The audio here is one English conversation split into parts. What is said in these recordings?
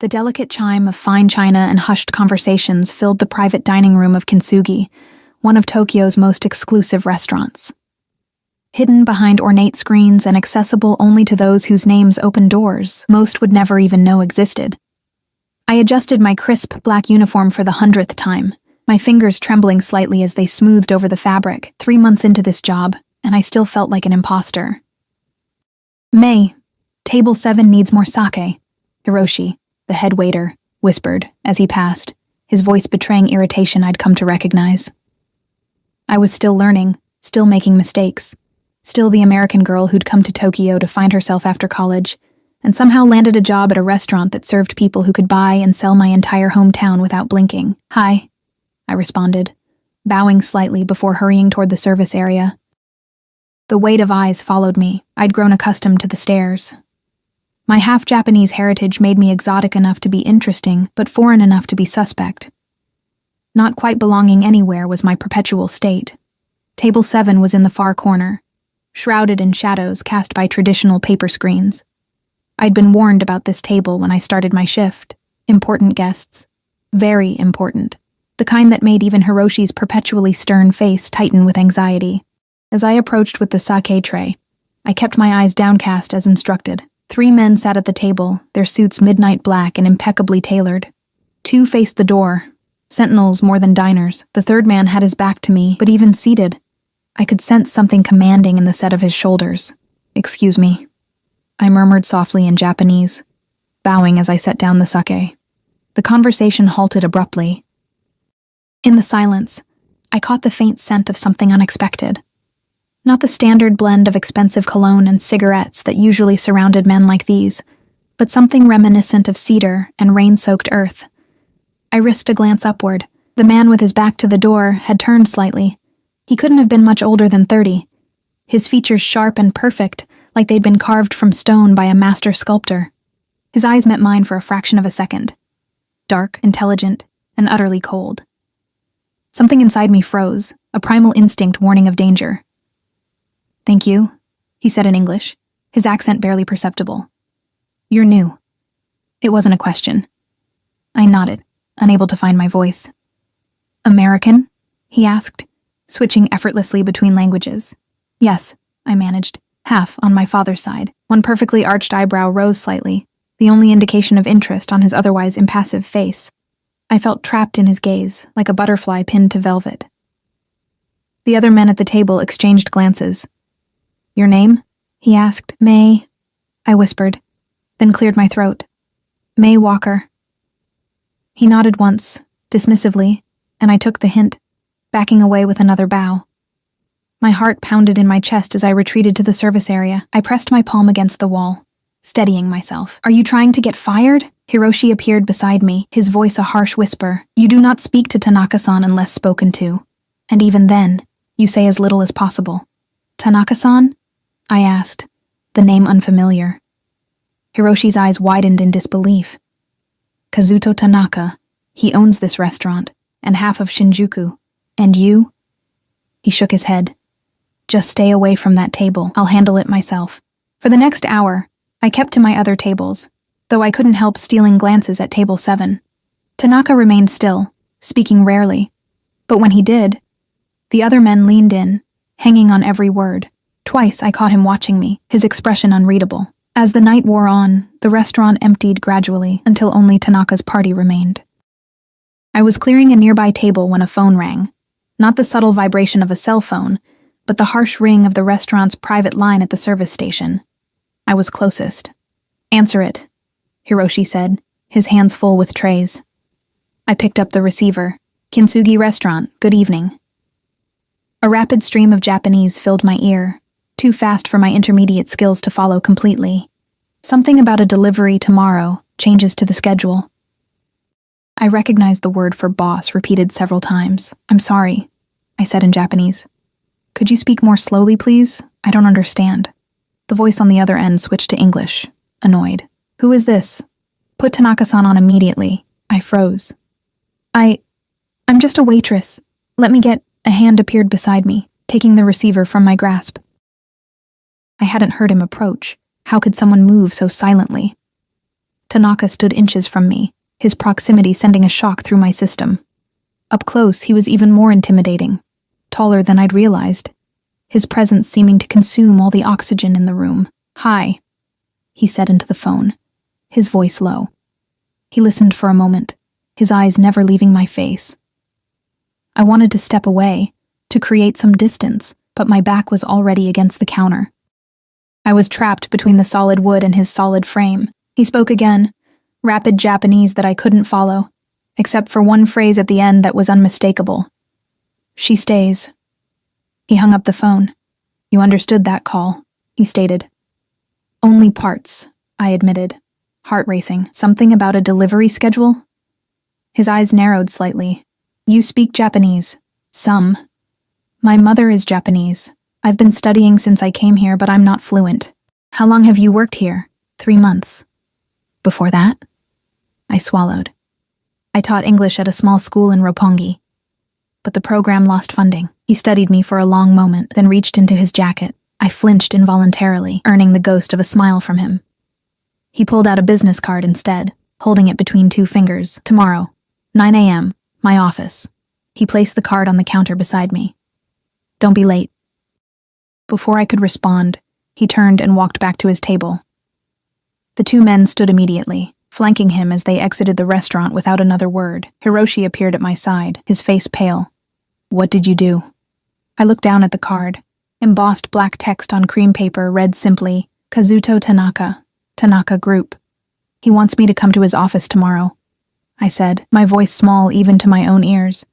The delicate chime of fine china and hushed conversations filled the private dining room of Kintsugi, one of Tokyo's most exclusive restaurants. Hidden behind ornate screens and accessible only to those whose names opened doors most would never even know existed. I adjusted my crisp black uniform for the 100th time, my fingers trembling slightly as they smoothed over the fabric. 3 months into this job, and I still felt like an imposter. "May, table 7 needs more sake," Hiroshi, the head waiter, whispered as he passed, his voice betraying irritation I'd come to recognize. I was still learning, still making mistakes, still the American girl who'd come to Tokyo to find herself after college, and somehow landed a job at a restaurant that served people who could buy and sell my entire hometown without blinking. "Hi," I responded, bowing slightly before hurrying toward the service area. The weight of eyes followed me. I'd grown accustomed to the stares. My half-Japanese heritage made me exotic enough to be interesting, but foreign enough to be suspect. Not quite belonging anywhere was my perpetual state. Table 7 was in the far corner, shrouded in shadows cast by traditional paper screens. I'd been warned about this table when I started my shift. Important guests. Very important. The kind that made even Hiroshi's perpetually stern face tighten with anxiety. As I approached with the sake tray, I kept my eyes downcast as instructed. 3 men sat at the table, their suits midnight black and impeccably tailored. 2 faced the door, sentinels more than diners. The 3rd man had his back to me, but even seated, I could sense something commanding in the set of his shoulders. "Excuse me," I murmured softly in Japanese, bowing as I set down the sake. The conversation halted abruptly. In the silence, I caught the faint scent of something unexpected. Not the standard blend of expensive cologne and cigarettes that usually surrounded men like these, but something reminiscent of cedar and rain-soaked earth. I risked a glance upward. The man with his back to the door had turned slightly. He couldn't have been much older than 30. His features sharp and perfect, like they'd been carved from stone by a master sculptor. His eyes met mine for a fraction of a second. Dark, intelligent, and utterly cold. Something inside me froze, a primal instinct warning of danger. "Thank you," he said in English, his accent barely perceptible. "You're new." It wasn't a question. I nodded, unable to find my voice. "American?" he asked, switching effortlessly between languages. "Yes," I managed, half on my father's side. One perfectly arched eyebrow rose slightly, the only indication of interest on his otherwise impassive face. I felt trapped in his gaze, like a butterfly pinned to velvet. The other men at the table exchanged glances. "Your name?" he asked. "May," I whispered, then cleared my throat. "May Walker." He nodded once, dismissively, and I took the hint, backing away with another bow. My heart pounded in my chest as I retreated to the service area. I pressed my palm against the wall, steadying myself. "Are you trying to get fired?" Hiroshi appeared beside me, his voice a harsh whisper. "You do not speak to Tanaka-san unless spoken to. And even then, you say as little as possible." "Tanaka-san?" I asked, the name unfamiliar. Hiroshi's eyes widened in disbelief. "Kazuto Tanaka. He owns this restaurant, and half of Shinjuku. And you?" He shook his head. "Just stay away from that table. I'll handle it myself." For the next hour, I kept to my other tables, though I couldn't help stealing glances at table 7. Tanaka remained still, speaking rarely. But when he did, the other men leaned in, hanging on every word. Twice I caught him watching me, his expression unreadable. As the night wore on, the restaurant emptied gradually until only Tanaka's party remained. I was clearing a nearby table when a phone rang. Not the subtle vibration of a cell phone, but the harsh ring of the restaurant's private line at the service station. I was closest. "Answer it," Hiroshi said, his hands full with trays. I picked up the receiver. "Kintsugi Restaurant, good evening." A rapid stream of Japanese filled my ear, too fast for my intermediate skills to follow completely. Something about a delivery tomorrow, changes to the schedule. I recognized the word for boss repeated several times. "I'm sorry," I said in Japanese. "Could you speak more slowly, please? I don't understand." The voice on the other end switched to English, annoyed. "Who is this? Put Tanaka-san on immediately." I froze. I'm just a waitress. Let me get..." A hand appeared beside me, taking the receiver from my grasp. I hadn't heard him approach. How could someone move so silently? Tanaka stood inches from me, his proximity sending a shock through my system. Up close, he was even more intimidating, taller than I'd realized, his presence seeming to consume all the oxygen in the room. "Hi," he said into the phone, his voice low. He listened for a moment, his eyes never leaving my face. I wanted to step away, to create some distance, but my back was already against the counter. I was trapped between the solid wood and his solid frame. He spoke again, rapid Japanese that I couldn't follow, except for one phrase at the end that was unmistakable. "She stays." He hung up the phone. "You understood that call," he stated. "Only parts," I admitted, heart racing. "Something about a delivery schedule?" His eyes narrowed slightly. "You speak Japanese." "Some." "My mother is Japanese. I've been studying since I came here, but I'm not fluent." "How long have you worked here?" 3 months. "Before that?" I swallowed. "I taught English at a small school in Roppongi. But the program lost funding." He studied me for a long moment, then reached into his jacket. I flinched involuntarily, earning the ghost of a smile from him. He pulled out a business card instead, holding it between 2 fingers. "Tomorrow, 9 a.m., my office." He placed the card on the counter beside me. "Don't be late." Before I could respond, he turned and walked back to his table. The 2 men stood immediately, flanking him as they exited the restaurant without another word. Hiroshi appeared at my side, his face pale. "What did you do?" I looked down at the card. Embossed black text on cream paper read simply, "Kazuto Tanaka, Tanaka Group. He wants me to come to his office tomorrow," I said, my voice small even to my own ears.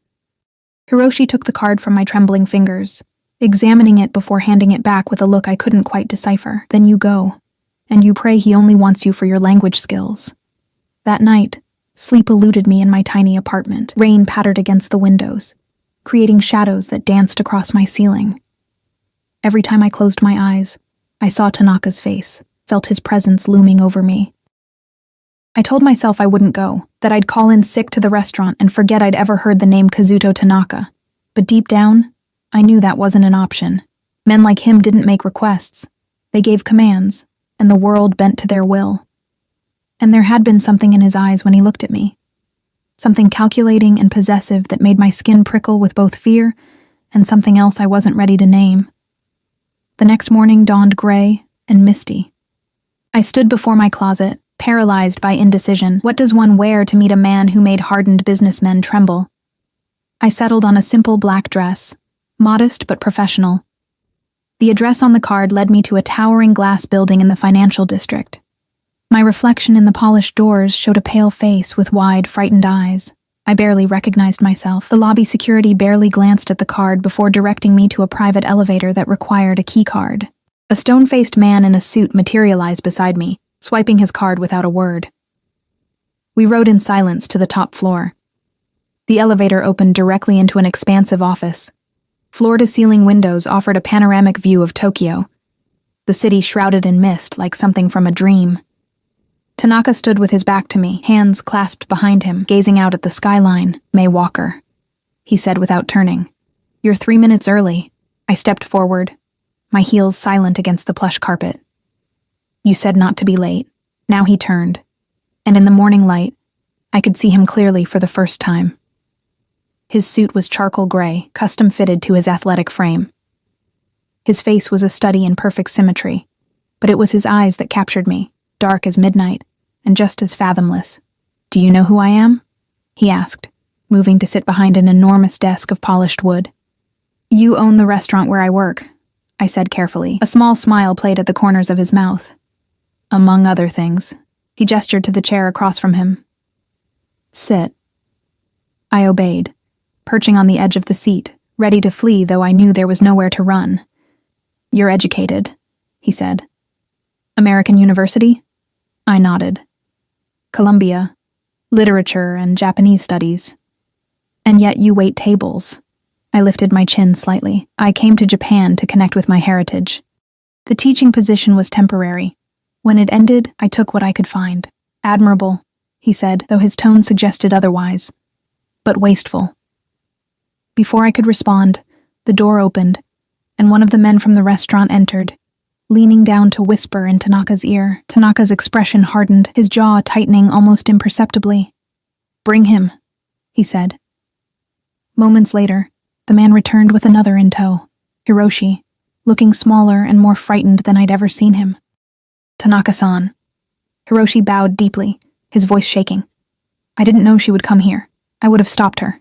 Hiroshi took the card from my trembling fingers, examining it before handing it back with a look I couldn't quite decipher. "Then you go, and you pray he only wants you for your language skills." That night, sleep eluded me in my tiny apartment. Rain pattered against the windows, creating shadows that danced across my ceiling. Every time I closed my eyes, I saw Tanaka's face, felt his presence looming over me. I told myself I wouldn't go, that I'd call in sick to the restaurant and forget I'd ever heard the name Kazuto Tanaka. But deep down, I knew that wasn't an option. Men like him didn't make requests. They gave commands, and the world bent to their will. And there had been something in his eyes when he looked at me. Something calculating and possessive that made my skin prickle with both fear and something else I wasn't ready to name. The next morning dawned gray and misty. I stood before my closet, paralyzed by indecision. What does one wear to meet a man who made hardened businessmen tremble? I settled on a simple black dress, modest but professional. The address on the card led me to a towering glass building in the financial district. My reflection in the polished doors showed a pale face with wide, frightened eyes. I barely recognized myself. The lobby security barely glanced at the card before directing me to a private elevator that required a key card. A stone-faced man in a suit materialized beside me, swiping his card without a word. We rode in silence to the top floor. The elevator opened directly into an expansive office. Floor-to-ceiling windows offered a panoramic view of Tokyo, the city shrouded in mist like something from a dream. Tanaka stood with his back to me, hands clasped behind him, gazing out at the skyline. "May Walker," he said without turning. "You're 3 minutes early." I stepped forward, my heels silent against the plush carpet. "You said not to be late." Now he turned, and in the morning light, I could see him clearly for the first time. His suit was charcoal gray, custom-fitted to his athletic frame. His face was a study in perfect symmetry, but it was his eyes that captured me, dark as midnight, and just as fathomless. "Do you know who I am?" he asked, moving to sit behind an enormous desk of polished wood. "You own the restaurant where I work," I said carefully. A small smile played at the corners of his mouth. "Among other things." He gestured to the chair across from him. "Sit." I obeyed, perching on the edge of the seat, ready to flee though I knew there was nowhere to run. "You're educated," he said. "American University?" I nodded. "Columbia, literature and Japanese studies. And yet you wait tables." I lifted my chin slightly. "I came to Japan to connect with my heritage. The teaching position was temporary. When it ended, I took what I could find. Admirable," he said, though his tone suggested otherwise. "But wasteful." Before I could respond, the door opened, and one of the men from the restaurant entered, leaning down to whisper in Tanaka's ear. Tanaka's expression hardened, his jaw tightening almost imperceptibly. "Bring him," he said. Moments later, the man returned with another in tow, Hiroshi, looking smaller and more frightened than I'd ever seen him. "Tanaka-san." Hiroshi bowed deeply, his voice shaking. "I didn't know she would come here. I would have stopped her."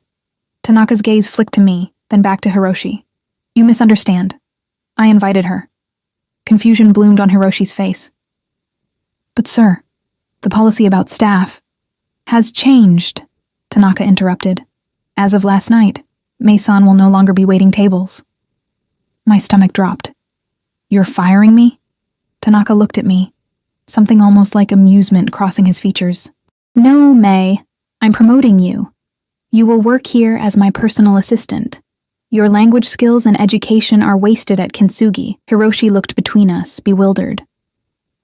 Tanaka's gaze flicked to me, then back to Hiroshi. "You misunderstand. I invited her." Confusion bloomed on Hiroshi's face. "But sir, the policy about staff has changed," Tanaka interrupted. "As of last night, Mei-san will no longer be waiting tables." My stomach dropped. "You're firing me?" Tanaka looked at me, something almost like amusement crossing his features. "No, Mei. I'm promoting you. You will work here as my personal assistant. Your language skills and education are wasted at Kintsugi." Hiroshi looked between us, bewildered.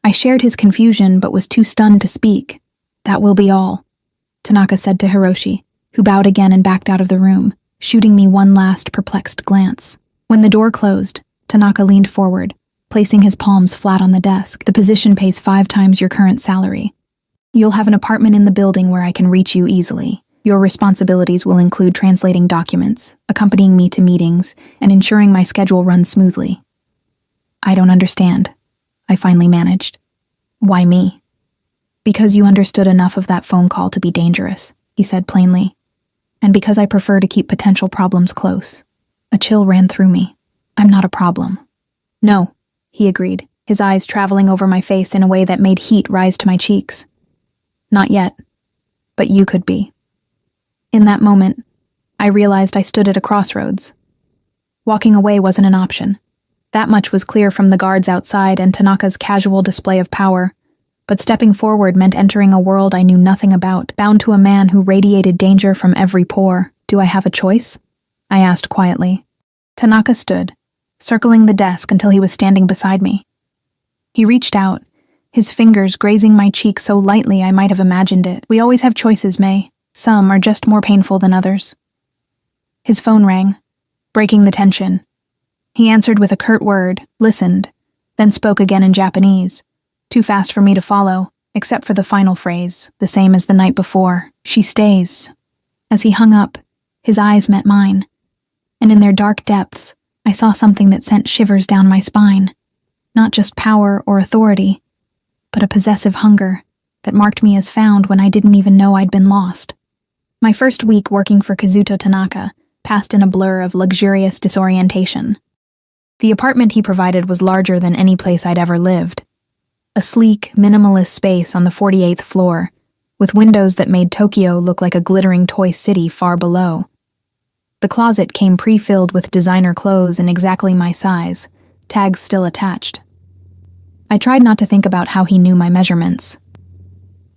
I shared his confusion but was too stunned to speak. "That will be all," Tanaka said to Hiroshi, who bowed again and backed out of the room, shooting me one last perplexed glance. When the door closed, Tanaka leaned forward, placing his palms flat on the desk. "The position pays 5 times your current salary. You'll have an apartment in the building where I can reach you easily. Your responsibilities will include translating documents, accompanying me to meetings, and ensuring my schedule runs smoothly." "I don't understand," I finally managed. "Why me?" "Because you understood enough of that phone call to be dangerous," he said plainly. "And because I prefer to keep potential problems close." A chill ran through me. "I'm not a problem." "No," he agreed, his eyes traveling over my face in a way that made heat rise to my cheeks. "Not yet. But you could be." In that moment, I realized I stood at a crossroads. Walking away wasn't an option. That much was clear from the guards outside and Tanaka's casual display of power. But stepping forward meant entering a world I knew nothing about, bound to a man who radiated danger from every pore. "Do I have a choice?" I asked quietly. Tanaka stood, circling the desk until he was standing beside me. He reached out, his fingers grazing my cheek so lightly I might have imagined it. "We always have choices, Mei. Some are just more painful than others." His phone rang, breaking the tension. He answered with a curt word, listened, then spoke again in Japanese, too fast for me to follow, except for the final phrase, the same as the night before. "She stays." As he hung up, his eyes met mine, and in their dark depths, I saw something that sent shivers down my spine. Not just power or authority, but a possessive hunger that marked me as found when I didn't even know I'd been lost. My first week working for Kazuto Tanaka passed in a blur of luxurious disorientation. The apartment he provided was larger than any place I'd ever lived. A sleek, minimalist space on the 48th floor, with windows that made Tokyo look like a glittering toy city far below. The closet came pre-filled with designer clothes in exactly my size, tags still attached. I tried not to think about how he knew my measurements.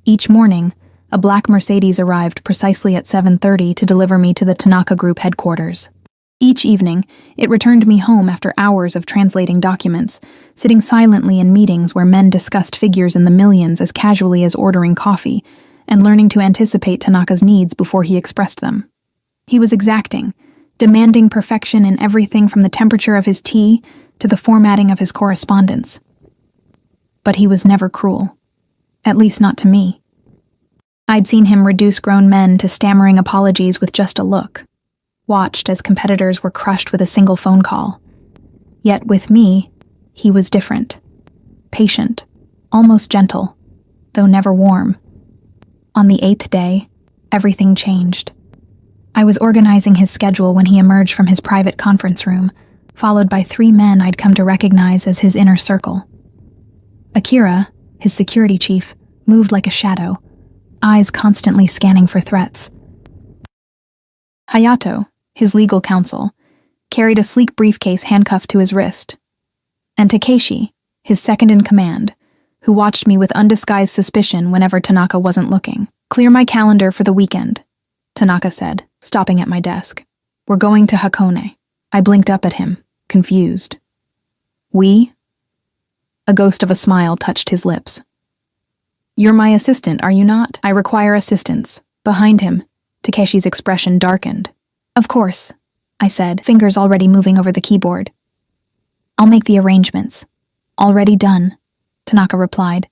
Each morning, a black Mercedes arrived precisely at 7:30 to deliver me to the Tanaka Group headquarters. Each evening, it returned me home after hours of translating documents, sitting silently in meetings where men discussed figures in the millions as casually as ordering coffee, and learning to anticipate Tanaka's needs before he expressed them. He was exacting, demanding perfection in everything from the temperature of his tea to the formatting of his correspondence. But he was never cruel. At least not to me. I'd seen him reduce grown men to stammering apologies with just a look, watched as competitors were crushed with a single phone call. Yet with me, he was different. Patient, almost gentle, though never warm. On the 8th day, everything changed. I was organizing his schedule when he emerged from his private conference room, followed by 3 men I'd come to recognize as his inner circle. Akira, his security chief, moved like a shadow, eyes constantly scanning for threats. Hayato, his legal counsel, carried a sleek briefcase handcuffed to his wrist. And Takeshi, his second-in-command, who watched me with undisguised suspicion whenever Tanaka wasn't looking. "Clear my calendar for the weekend," Tanaka said, stopping at my desk. "We're going to Hakone." I blinked up at him, confused. "We?" A ghost of a smile touched his lips. "You're my assistant, are you not? I require assistance." Behind him, Takeshi's expression darkened. "Of course," I said, fingers already moving over the keyboard. "I'll make the arrangements. Already done, Tanaka replied.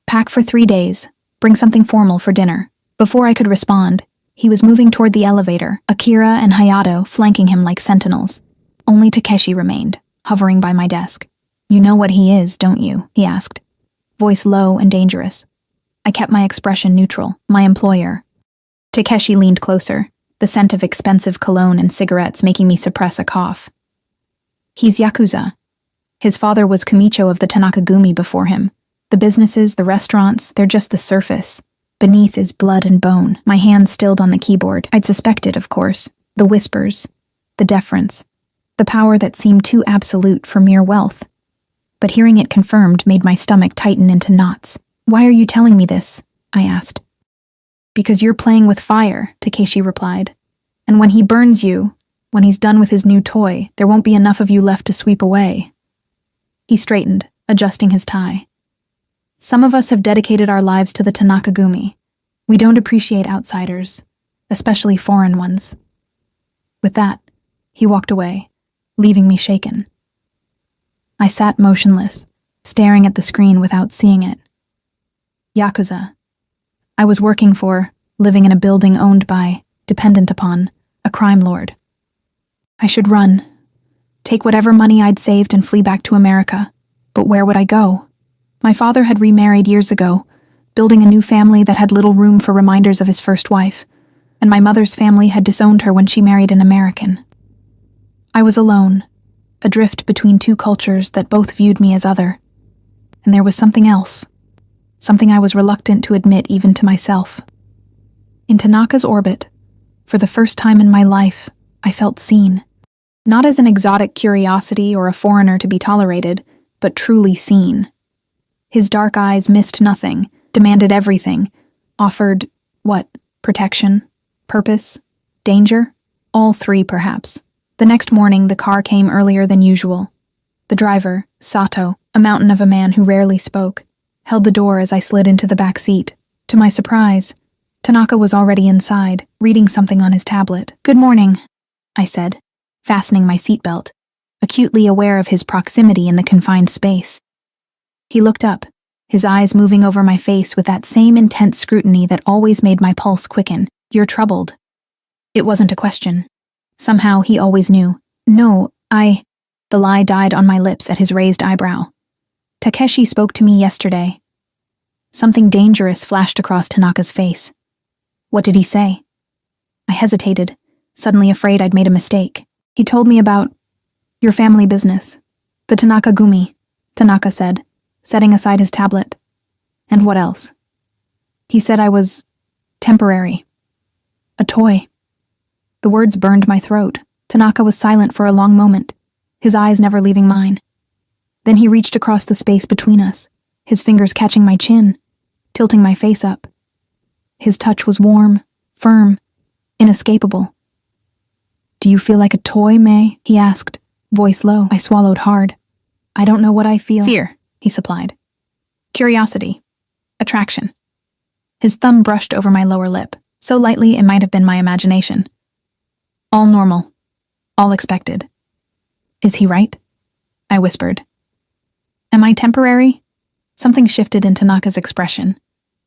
Pack for 3 days. Bring something formal for dinner. Before I could respond, he was moving toward the elevator, Akira and Hayato flanking him like sentinels. Only Takeshi remained, hovering by my desk. You know what he is, don't you? He asked, voice low and dangerous. I kept my expression neutral. My employer. Takeshi leaned closer, the scent of expensive cologne and cigarettes making me suppress a cough. He's Yakuza. His father was Kumicho of the Tanakagumi before him. The businesses, the restaurants, they're just the surface. Beneath is blood and bone. My hand stilled on the keyboard. I'd suspected, of course. The whispers, the deference, the power that seemed too absolute for mere wealth. But hearing it confirmed made my stomach tighten into knots. Why are you telling me this? I asked. Because you're playing with fire, Takeshi replied. And when he burns you, when he's done with his new toy, there won't be enough of you left to sweep away. He straightened, adjusting his tie. Some of us have dedicated our lives to the Tanakagumi. We don't appreciate outsiders, especially foreign ones. With that, he walked away, leaving me shaken. I sat motionless, staring at the screen without seeing it. Yakuza. I was working for, living in a building owned by, dependent upon, a crime lord. I should run, take whatever money I'd saved and flee back to America. But where would I go? My father had remarried years ago, building a new family that had little room for reminders of his first wife, and my mother's family had disowned her when she married an American. I was alone, adrift between two cultures that both viewed me as other. And there was something else, something I was reluctant to admit even to myself. In Tanaka's orbit, for the first time in my life, I felt seen. Not as an exotic curiosity or a foreigner to be tolerated, but truly seen. His dark eyes missed nothing, demanded everything, offered, what, protection, purpose, danger? All three, perhaps. The next morning, the car came earlier than usual. The driver, Sato, a mountain of a man who rarely spoke, held the door as I slid into the back seat. To my surprise, Tanaka was already inside, reading something on his tablet. Good morning, I said, fastening my seatbelt, acutely aware of his proximity in the confined space. He looked up, his eyes moving over my face with that same intense scrutiny that always made my pulse quicken. You're troubled. It wasn't a question. Somehow he always knew. No, The lie died on my lips at his raised eyebrow. Takeshi spoke to me yesterday. Something dangerous flashed across Tanaka's face. What did he say? I hesitated, suddenly afraid I'd made a mistake. He told me about your family business, the Tanakagumi, Tanaka said, setting aside his tablet. And what else? He said I was temporary. A toy. The words burned my throat. Tanaka was silent for a long moment, his eyes never leaving mine. Then he reached across the space between us, his fingers catching my chin, tilting my face up. His touch was warm, firm, inescapable. Do you feel like a toy, May? He asked, voice low. I swallowed hard. I don't know what I feel. Fear, he supplied. Curiosity. Attraction. His thumb brushed over my lower lip, so lightly it might have been my imagination. All normal. All expected. Is he right? I whispered. Am I temporary? Something shifted in Tanaka's expression,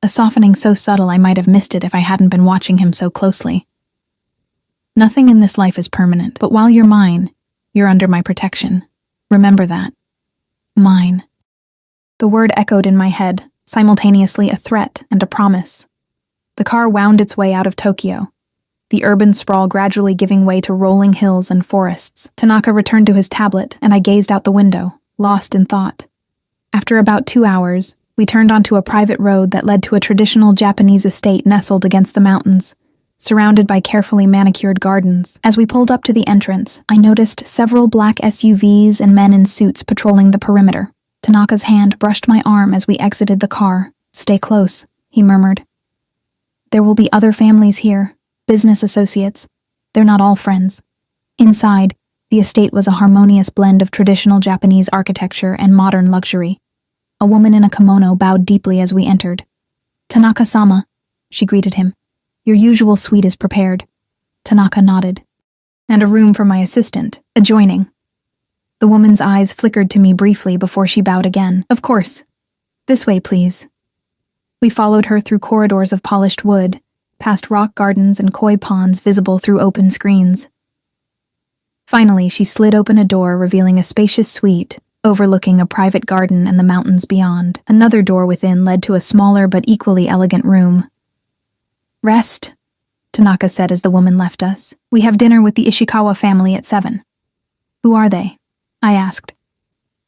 a softening so subtle I might have missed it if I hadn't been watching him so closely. Nothing in this life is permanent, but while you're mine, you're under my protection. Remember that. Mine. The word echoed in my head, simultaneously a threat and a promise. The car wound its way out of Tokyo, the urban sprawl gradually giving way to rolling hills and forests. Tanaka returned to his tablet, and I gazed out the window, lost in thought. After about 2 hours, we turned onto a private road that led to a traditional Japanese estate nestled against the mountains, surrounded by carefully manicured gardens. As we pulled up to the entrance, I noticed several black SUVs and men in suits patrolling the perimeter. Tanaka's hand brushed my arm as we exited the car. Stay close, he murmured. There will be other families here, business associates. They're not all friends. Inside, the estate was a harmonious blend of traditional Japanese architecture and modern luxury. A woman in a kimono bowed deeply as we entered. Tanaka-sama, she greeted him. Your usual suite is prepared. Tanaka nodded. And a room for my assistant, adjoining. The woman's eyes flickered to me briefly before she bowed again. Of course. This way, please. We followed her through corridors of polished wood, past rock gardens and koi ponds visible through open screens. Finally, she slid open a door revealing a spacious suite overlooking a private garden and the mountains beyond. Another door within led to a smaller but equally elegant room. Rest, Tanaka said as the woman left us. We have dinner with the Ishikawa family at 7. Who are they? I asked.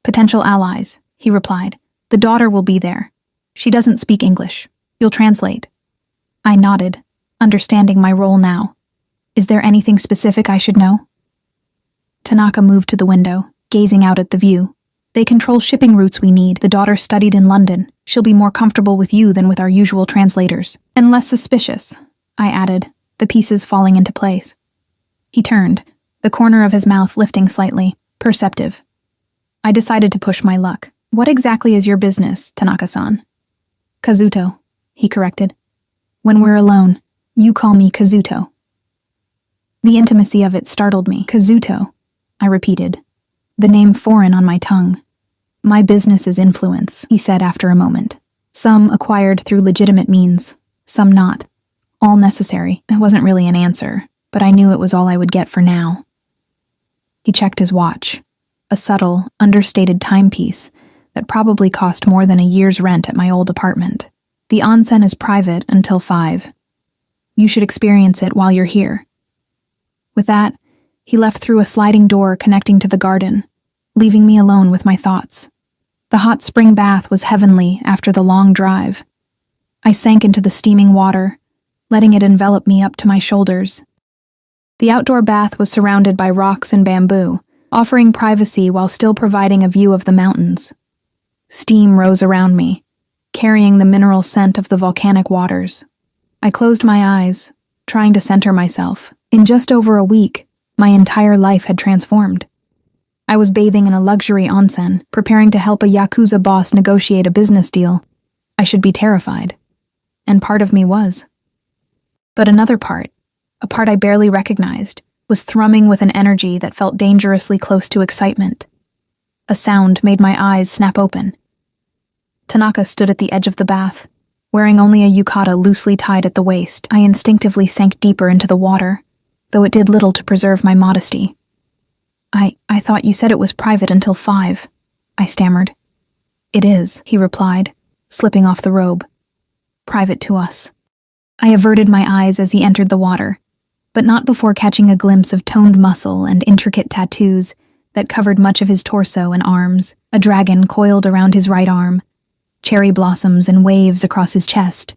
Potential allies, he replied. The daughter will be there. She doesn't speak English. You'll translate. I nodded, understanding my role now. Is there anything specific I should know? Tanaka moved to the window, gazing out at the view. They control shipping routes we need. The daughter studied in London. She'll be more comfortable with you than with our usual translators. And less suspicious, I added, the pieces falling into place. He turned, the corner of his mouth lifting slightly, perceptive. I decided to push my luck. What exactly is your business, Tanaka-san? Kazuto, he corrected. When we're alone, you call me Kazuto. The intimacy of it startled me. Kazuto, I repeated, the name foreign on my tongue. My business is influence, he said after a moment. Some acquired through legitimate means, some not. All necessary. It wasn't really an answer, but I knew it was all I would get for now. He checked his watch, a subtle, understated timepiece that probably cost more than a year's rent at my old apartment. The onsen is private until 5. You should experience it while you're here. With that, he left through a sliding door connecting to the garden, leaving me alone with my thoughts. The hot spring bath was heavenly after the long drive. I sank into the steaming water, letting it envelop me up to my shoulders. The outdoor bath was surrounded by rocks and bamboo, offering privacy while still providing a view of the mountains. Steam rose around me, carrying the mineral scent of the volcanic waters. I closed my eyes, trying to center myself. In just over a week, my entire life had transformed. I was bathing in a luxury onsen, preparing to help a Yakuza boss negotiate a business deal. I should be terrified. And part of me was. But another part, a part I barely recognized, was thrumming with an energy that felt dangerously close to excitement. A sound made my eyes snap open. Tanaka stood at the edge of the bath, wearing only a yukata loosely tied at the waist. I instinctively sank deeper into the water, though it did little to preserve my modesty. I thought you said it was private until 5, I stammered. It is, he replied, slipping off the robe. Private to us. I averted my eyes as he entered the water, but not before catching a glimpse of toned muscle and intricate tattoos that covered much of his torso and arms, a dragon coiled around his right arm, cherry blossoms and waves across his chest,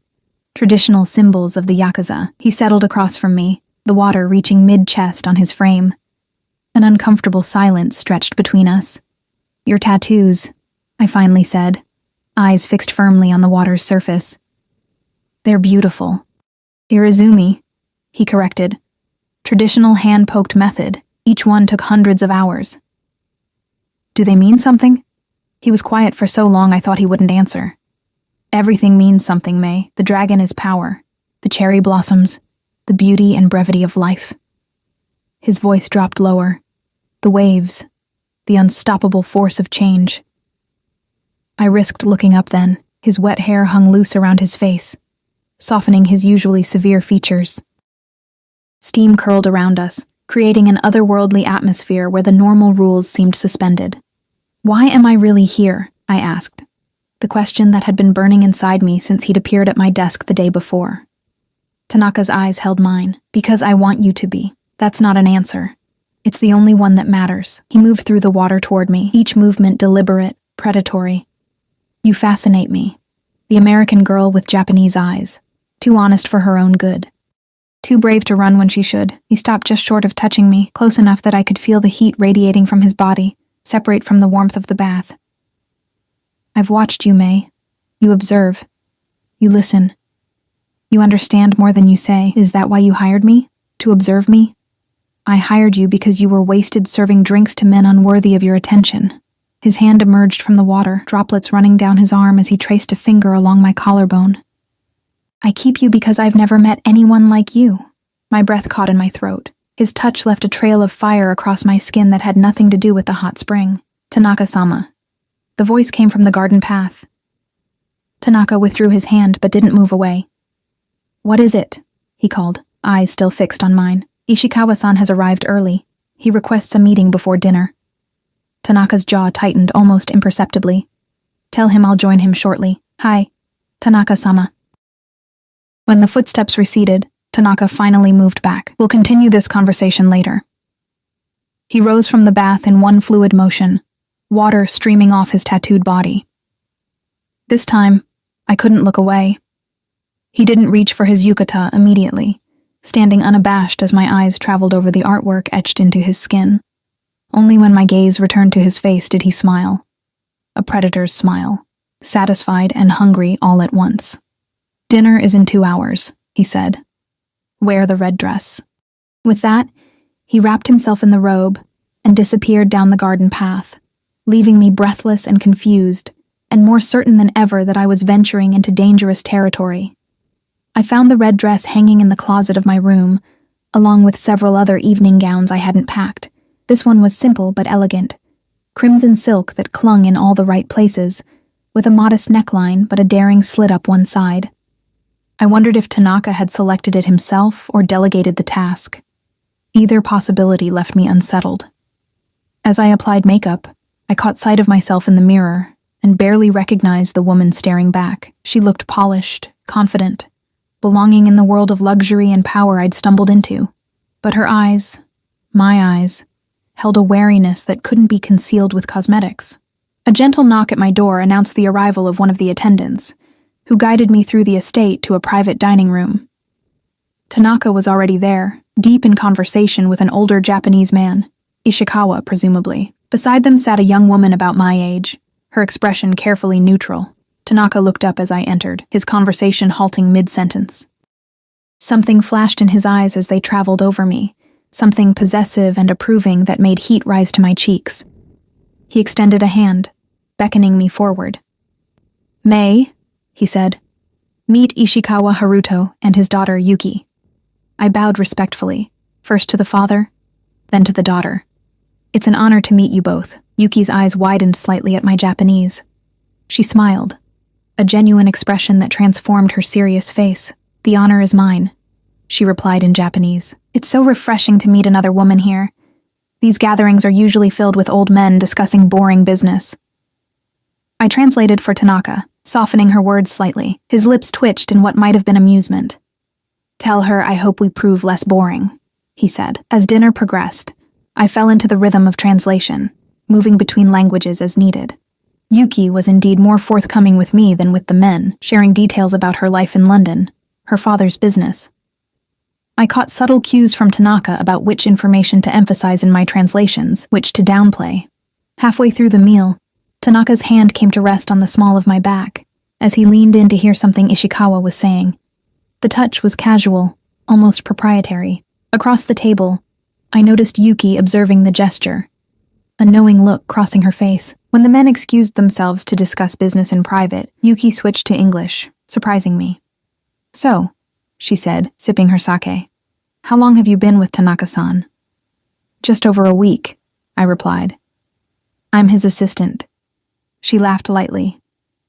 traditional symbols of the Yakuza. He settled across from me, the water reaching mid-chest on his frame. An uncomfortable silence stretched between us. Your tattoos, I finally said, eyes fixed firmly on the water's surface. They're beautiful. Irizumi, he corrected. Traditional hand-poked method. Each one took hundreds of hours. Do they mean something? He was quiet for so long I thought he wouldn't answer. Everything means something, May. The dragon is power. The cherry blossoms. The beauty and brevity of life. His voice dropped lower. The waves. The unstoppable force of change. I risked looking up then. His wet hair hung loose around his face, softening his usually severe features. Steam curled around us, creating an otherworldly atmosphere where the normal rules seemed suspended. Why am I really here? I asked, the question that had been burning inside me since he'd appeared at my desk the day before. Tanaka's eyes held mine. Because I want you to be. That's not an answer. It's the only one that matters. He moved through the water toward me, each movement deliberate, predatory. You fascinate me. The American girl with Japanese eyes. Too honest for her own good. Too brave to run when she should. He stopped just short of touching me, close enough that I could feel the heat radiating from his body, separate from the warmth of the bath. I've watched you, May. You observe. You listen. You understand more than you say. Is that why you hired me? To observe me? I hired you because you were wasted serving drinks to men unworthy of your attention. His hand emerged from the water, droplets running down his arm as he traced a finger along my collarbone. I keep you because I've never met anyone like you. My breath caught in my throat. His touch left a trail of fire across my skin that had nothing to do with the hot spring. "Tanaka-sama." The voice came from the garden path. Tanaka withdrew his hand but didn't move away. "What is it?" he called, eyes still fixed on mine. "Ishikawa-san has arrived early. He requests a meeting before dinner." Tanaka's jaw tightened almost imperceptibly. "Tell him I'll join him shortly. Hi, Tanaka-sama." When the footsteps receded, Tanaka finally moved back. "We'll continue this conversation later." He rose from the bath in one fluid motion, water streaming off his tattooed body. This time, I couldn't look away. He didn't reach for his yukata immediately, standing unabashed as my eyes traveled over the artwork etched into his skin. Only when my gaze returned to his face did he smile. A predator's smile, satisfied and hungry all at once. "Dinner is in 2 hours," he said. "Wear the red dress." With that, he wrapped himself in the robe and disappeared down the garden path, leaving me breathless and confused, and more certain than ever that I was venturing into dangerous territory. I found the red dress hanging in the closet of my room, along with several other evening gowns I hadn't packed. This one was simple but elegant, crimson silk that clung in all the right places, with a modest neckline but a daring slit up one side. I wondered if Tanaka had selected it himself or delegated the task. Either possibility left me unsettled. As I applied makeup, I caught sight of myself in the mirror and barely recognized the woman staring back. She looked polished, confident, belonging in the world of luxury and power I'd stumbled into. But her eyes, my eyes, held a wariness that couldn't be concealed with cosmetics. A gentle knock at my door announced the arrival of one of the attendants, who guided me through the estate to a private dining room. Tanaka was already there, deep in conversation with an older Japanese man, Ishikawa presumably. Beside them sat a young woman about my age, her expression carefully neutral. Tanaka looked up as I entered, his conversation halting mid-sentence. Something flashed in his eyes as they traveled over me, something possessive and approving that made heat rise to my cheeks. He extended a hand, beckoning me forward. "May," he said, "meet Ishikawa Haruto and his daughter Yuki." I bowed respectfully, first to the father, then to the daughter. "It's an honor to meet you both." Yuki's eyes widened slightly at my Japanese. She smiled, a genuine expression that transformed her serious face. "The honor is mine," she replied in Japanese. "It's so refreshing to meet another woman here. These gatherings are usually filled with old men discussing boring business." I translated for Tanaka, softening her words slightly. His lips twitched in what might have been amusement. "Tell her I hope we prove less boring," he said. As dinner progressed, I fell into the rhythm of translation, moving between languages as needed. Yuki was indeed more forthcoming with me than with the men, sharing details about her life in London, her father's business. I caught subtle cues from Tanaka about which information to emphasize in my translations, which to downplay. Halfway through the meal, Tanaka's hand came to rest on the small of my back, as he leaned in to hear something Ishikawa was saying. The touch was casual, almost proprietary. Across the table, I noticed Yuki observing the gesture, a knowing look crossing her face. When the men excused themselves to discuss business in private, Yuki switched to English, surprising me. "So," she said, sipping her sake, "how long have you been with Tanaka-san?" "Just over a week," I replied. "I'm his assistant." She laughed lightly.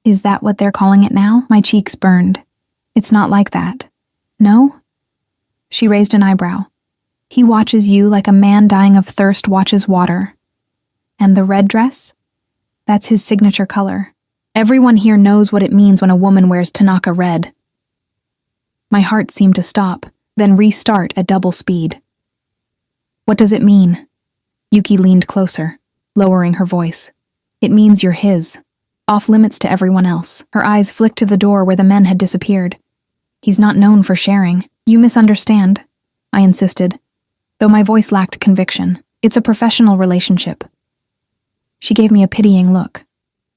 "Is that what they're calling it now?" My cheeks burned. "It's not like that." "No?" She raised an eyebrow. "He watches you like a man dying of thirst watches water. And the red dress? That's his signature color. Everyone here knows what it means when a woman wears Tanaka red." My heart seemed to stop, then restart at double speed. "What does it mean?" Yuki leaned closer, lowering her voice. "It means you're his, off limits to everyone else." Her eyes flicked to the door where the men had disappeared. "He's not known for sharing." "You misunderstand," I insisted, though my voice lacked conviction. "It's a professional relationship." She gave me a pitying look.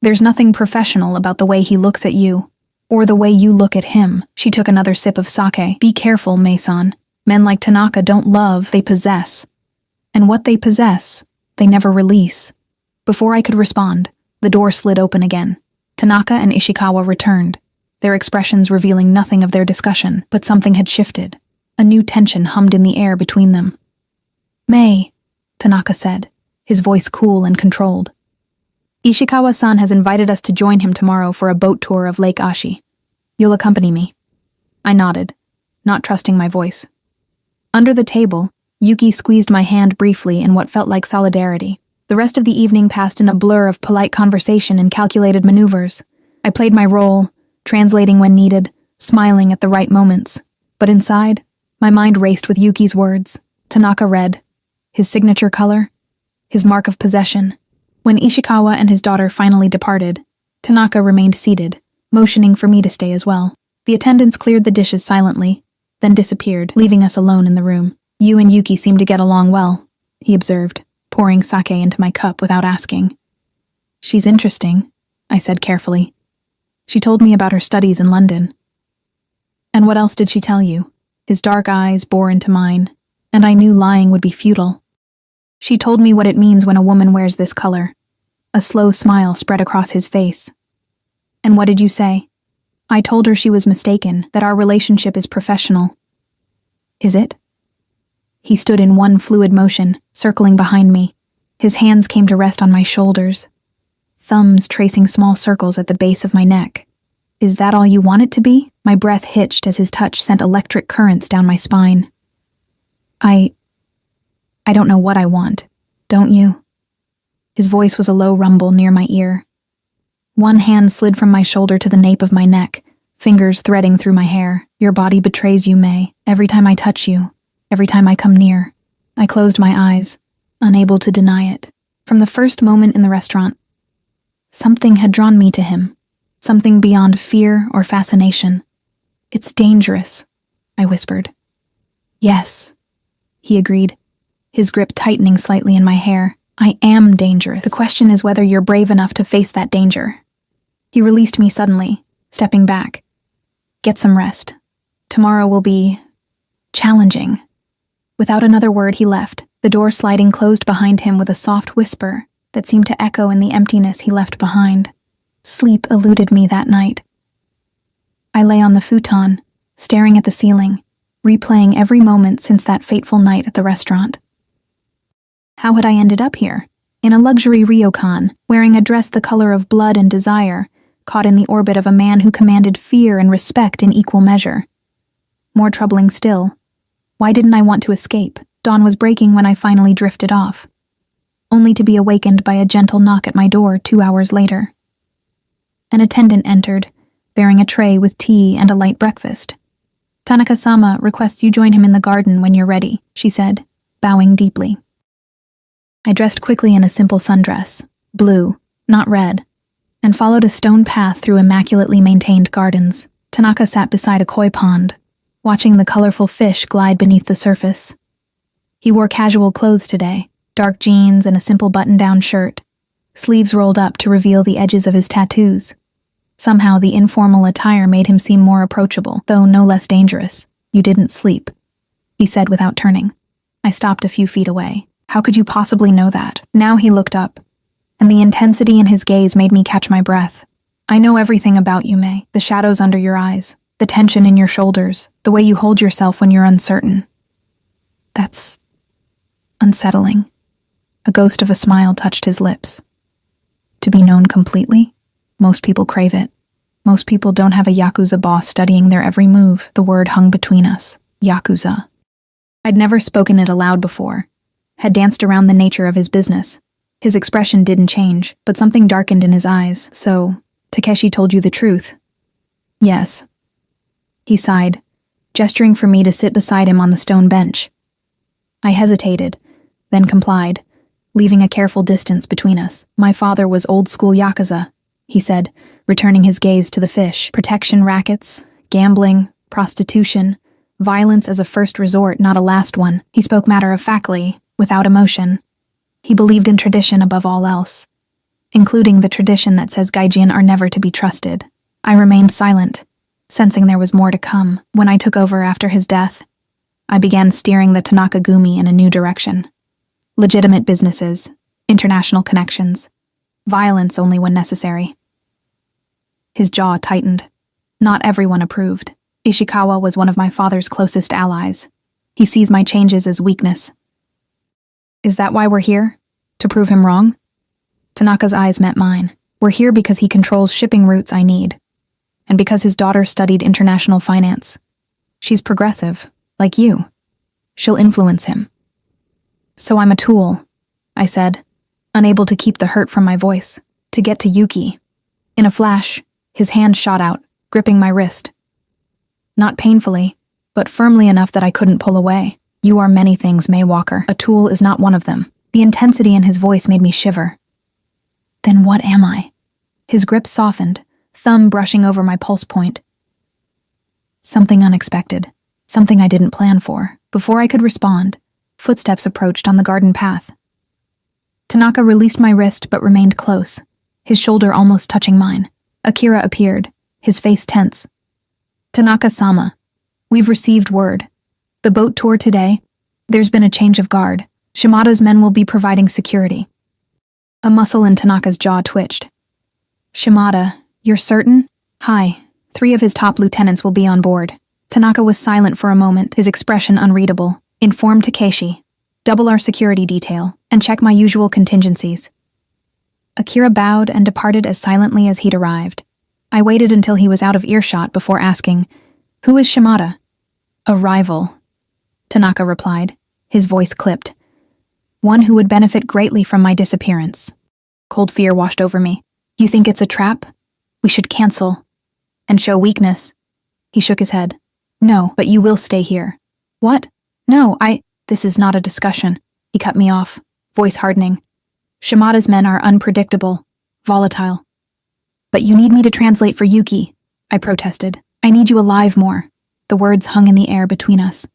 "There's nothing professional about the way he looks at you, or the way you look at him." She took another sip of sake. "Be careful, Mei-san. Men like Tanaka don't love, they possess. And what they possess, they never release." Before I could respond, the door slid open again. Tanaka and Ishikawa returned, their expressions revealing nothing of their discussion, but something had shifted. A new tension hummed in the air between them. May, Tanaka said, his voice cool and controlled. Ishikawa-san has invited us to join him tomorrow for a boat tour of Lake Ashi. You'll accompany me. I nodded, not trusting my voice. Under the table, Yuki squeezed my hand briefly in what felt like solidarity. The rest of the evening passed in a blur of polite conversation and calculated maneuvers. I played my role, translating when needed, smiling at the right moments. But inside, my mind raced with Yuki's words. Tanaka read, his signature color, his mark of possession. When Ishikawa and his daughter finally departed, Tanaka remained seated, motioning for me to stay as well. The attendants cleared the dishes silently, then disappeared, leaving us alone in the room. You and Yuki seem to get along well, he observed, pouring sake into my cup without asking. She's interesting, I said carefully. She told me about her studies in London. And what else did she tell you? His dark eyes bore into mine, and I knew lying would be futile. She told me what it means when a woman wears this color. A slow smile spread across his face. And what did you say? I told her she was mistaken, that our relationship is professional. Is it? He stood in one fluid motion, circling behind me. His hands came to rest on my shoulders, thumbs tracing small circles at the base of my neck. Is that all you want it to be? My breath hitched as his touch sent electric currents down my spine. I don't know what I want, don't you? His voice was a low rumble near my ear. One hand slid from my shoulder to the nape of my neck, fingers threading through my hair. Your body betrays you, May, every time I touch you, every time I come near. I closed my eyes, unable to deny it. From the first moment in the restaurant, something had drawn me to him, something beyond fear or fascination. It's dangerous, I whispered. Yes, he agreed, his grip tightening slightly in my hair. I am dangerous. The question is whether you're brave enough to face that danger. He released me suddenly, stepping back. Get some rest. Tomorrow will be challenging. Without another word, he left, the door sliding closed behind him with a soft whisper that seemed to echo in the emptiness he left behind. Sleep eluded me that night. I lay on the futon, staring at the ceiling, replaying every moment since that fateful night at the restaurant. How had I ended up here? In a luxury ryokan, wearing a dress the color of blood and desire, caught in the orbit of a man who commanded fear and respect in equal measure. More troubling still, why didn't I want to escape? Dawn was breaking when I finally drifted off, only to be awakened by a gentle knock at my door 2 hours later. An attendant entered, bearing a tray with tea and a light breakfast. Tanaka-sama requests you join him in the garden when you're ready, she said, bowing deeply. I dressed quickly in a simple sundress, blue, not red, and followed a stone path through immaculately maintained gardens. Tanaka sat beside a koi pond, watching the colorful fish glide beneath the surface. He wore casual clothes today, dark jeans and a simple button-down shirt, sleeves rolled up to reveal the edges of his tattoos. Somehow the informal attire made him seem more approachable, though no less dangerous. You didn't sleep, he said without turning. I stopped a few feet away. How could you possibly know that? Now he looked up, and the intensity in his gaze made me catch my breath. I know everything about you, May. The shadows under your eyes, the tension in your shoulders, the way you hold yourself when you're uncertain. That's unsettling. A ghost of a smile touched his lips. To be known completely? Most people crave it. Most people don't have a Yakuza boss studying their every move. The word hung between us. Yakuza. I'd never spoken it aloud before. Had danced around the nature of his business. His expression didn't change, but something darkened in his eyes. So, Takeshi told you the truth? Yes. He sighed, gesturing for me to sit beside him on the stone bench. I hesitated, then complied, leaving a careful distance between us. My father was old-school Yakuza, he said, returning his gaze to the fish. Protection rackets, gambling, prostitution, violence as a first resort, not a last one. He spoke matter-of-factly, without emotion. He believed in tradition above all else, including the tradition that says gaijin are never to be trusted. I remained silent, sensing there was more to come. When I took over after his death, I began steering the Tanaka Gumi in a new direction. Legitimate businesses, international connections, violence only when necessary. His jaw tightened. Not everyone approved. Ishikawa was one of my father's closest allies. He sees my changes as weakness. Is that why we're here? To prove him wrong? Tanaka's eyes met mine. We're here because he controls shipping routes I need. And because his daughter studied international finance. She's progressive, like you. She'll influence him. So I'm a tool, I said, unable to keep the hurt from my voice, to get to Yuki. In a flash, his hand shot out, gripping my wrist. Not painfully, but firmly enough that I couldn't pull away. You are many things, May Walker. A tool is not one of them. The intensity in his voice made me shiver. Then what am I? His grip softened, thumb brushing over my pulse point. Something unexpected, something I didn't plan for. Before I could respond, footsteps approached on the garden path. Tanaka released my wrist but remained close, his shoulder almost touching mine. Akira appeared, his face tense. Tanaka-sama, we've received word. The boat tour today, there's been a change of guard. Shimada's men will be providing security. A muscle in Tanaka's jaw twitched. Shimada, you're certain? Hi, 3 of his top lieutenants will be on board. Tanaka was silent for a moment, his expression unreadable. Inform Takeshi. Double our security detail, and check my usual contingencies. Akira bowed and departed as silently as he'd arrived. I waited until he was out of earshot before asking, Who is Shimada? A rival, Tanaka replied, his voice clipped. One who would benefit greatly from my disappearance. Cold fear washed over me. You think it's a trap? We should cancel. And show weakness. He shook his head. No, but you will stay here. What? No, This is not a discussion. He cut me off, voice hardening. Shimada's men are unpredictable, volatile. But you need me to translate for Yuki, I protested. I need you alive more. The words hung in the air between us.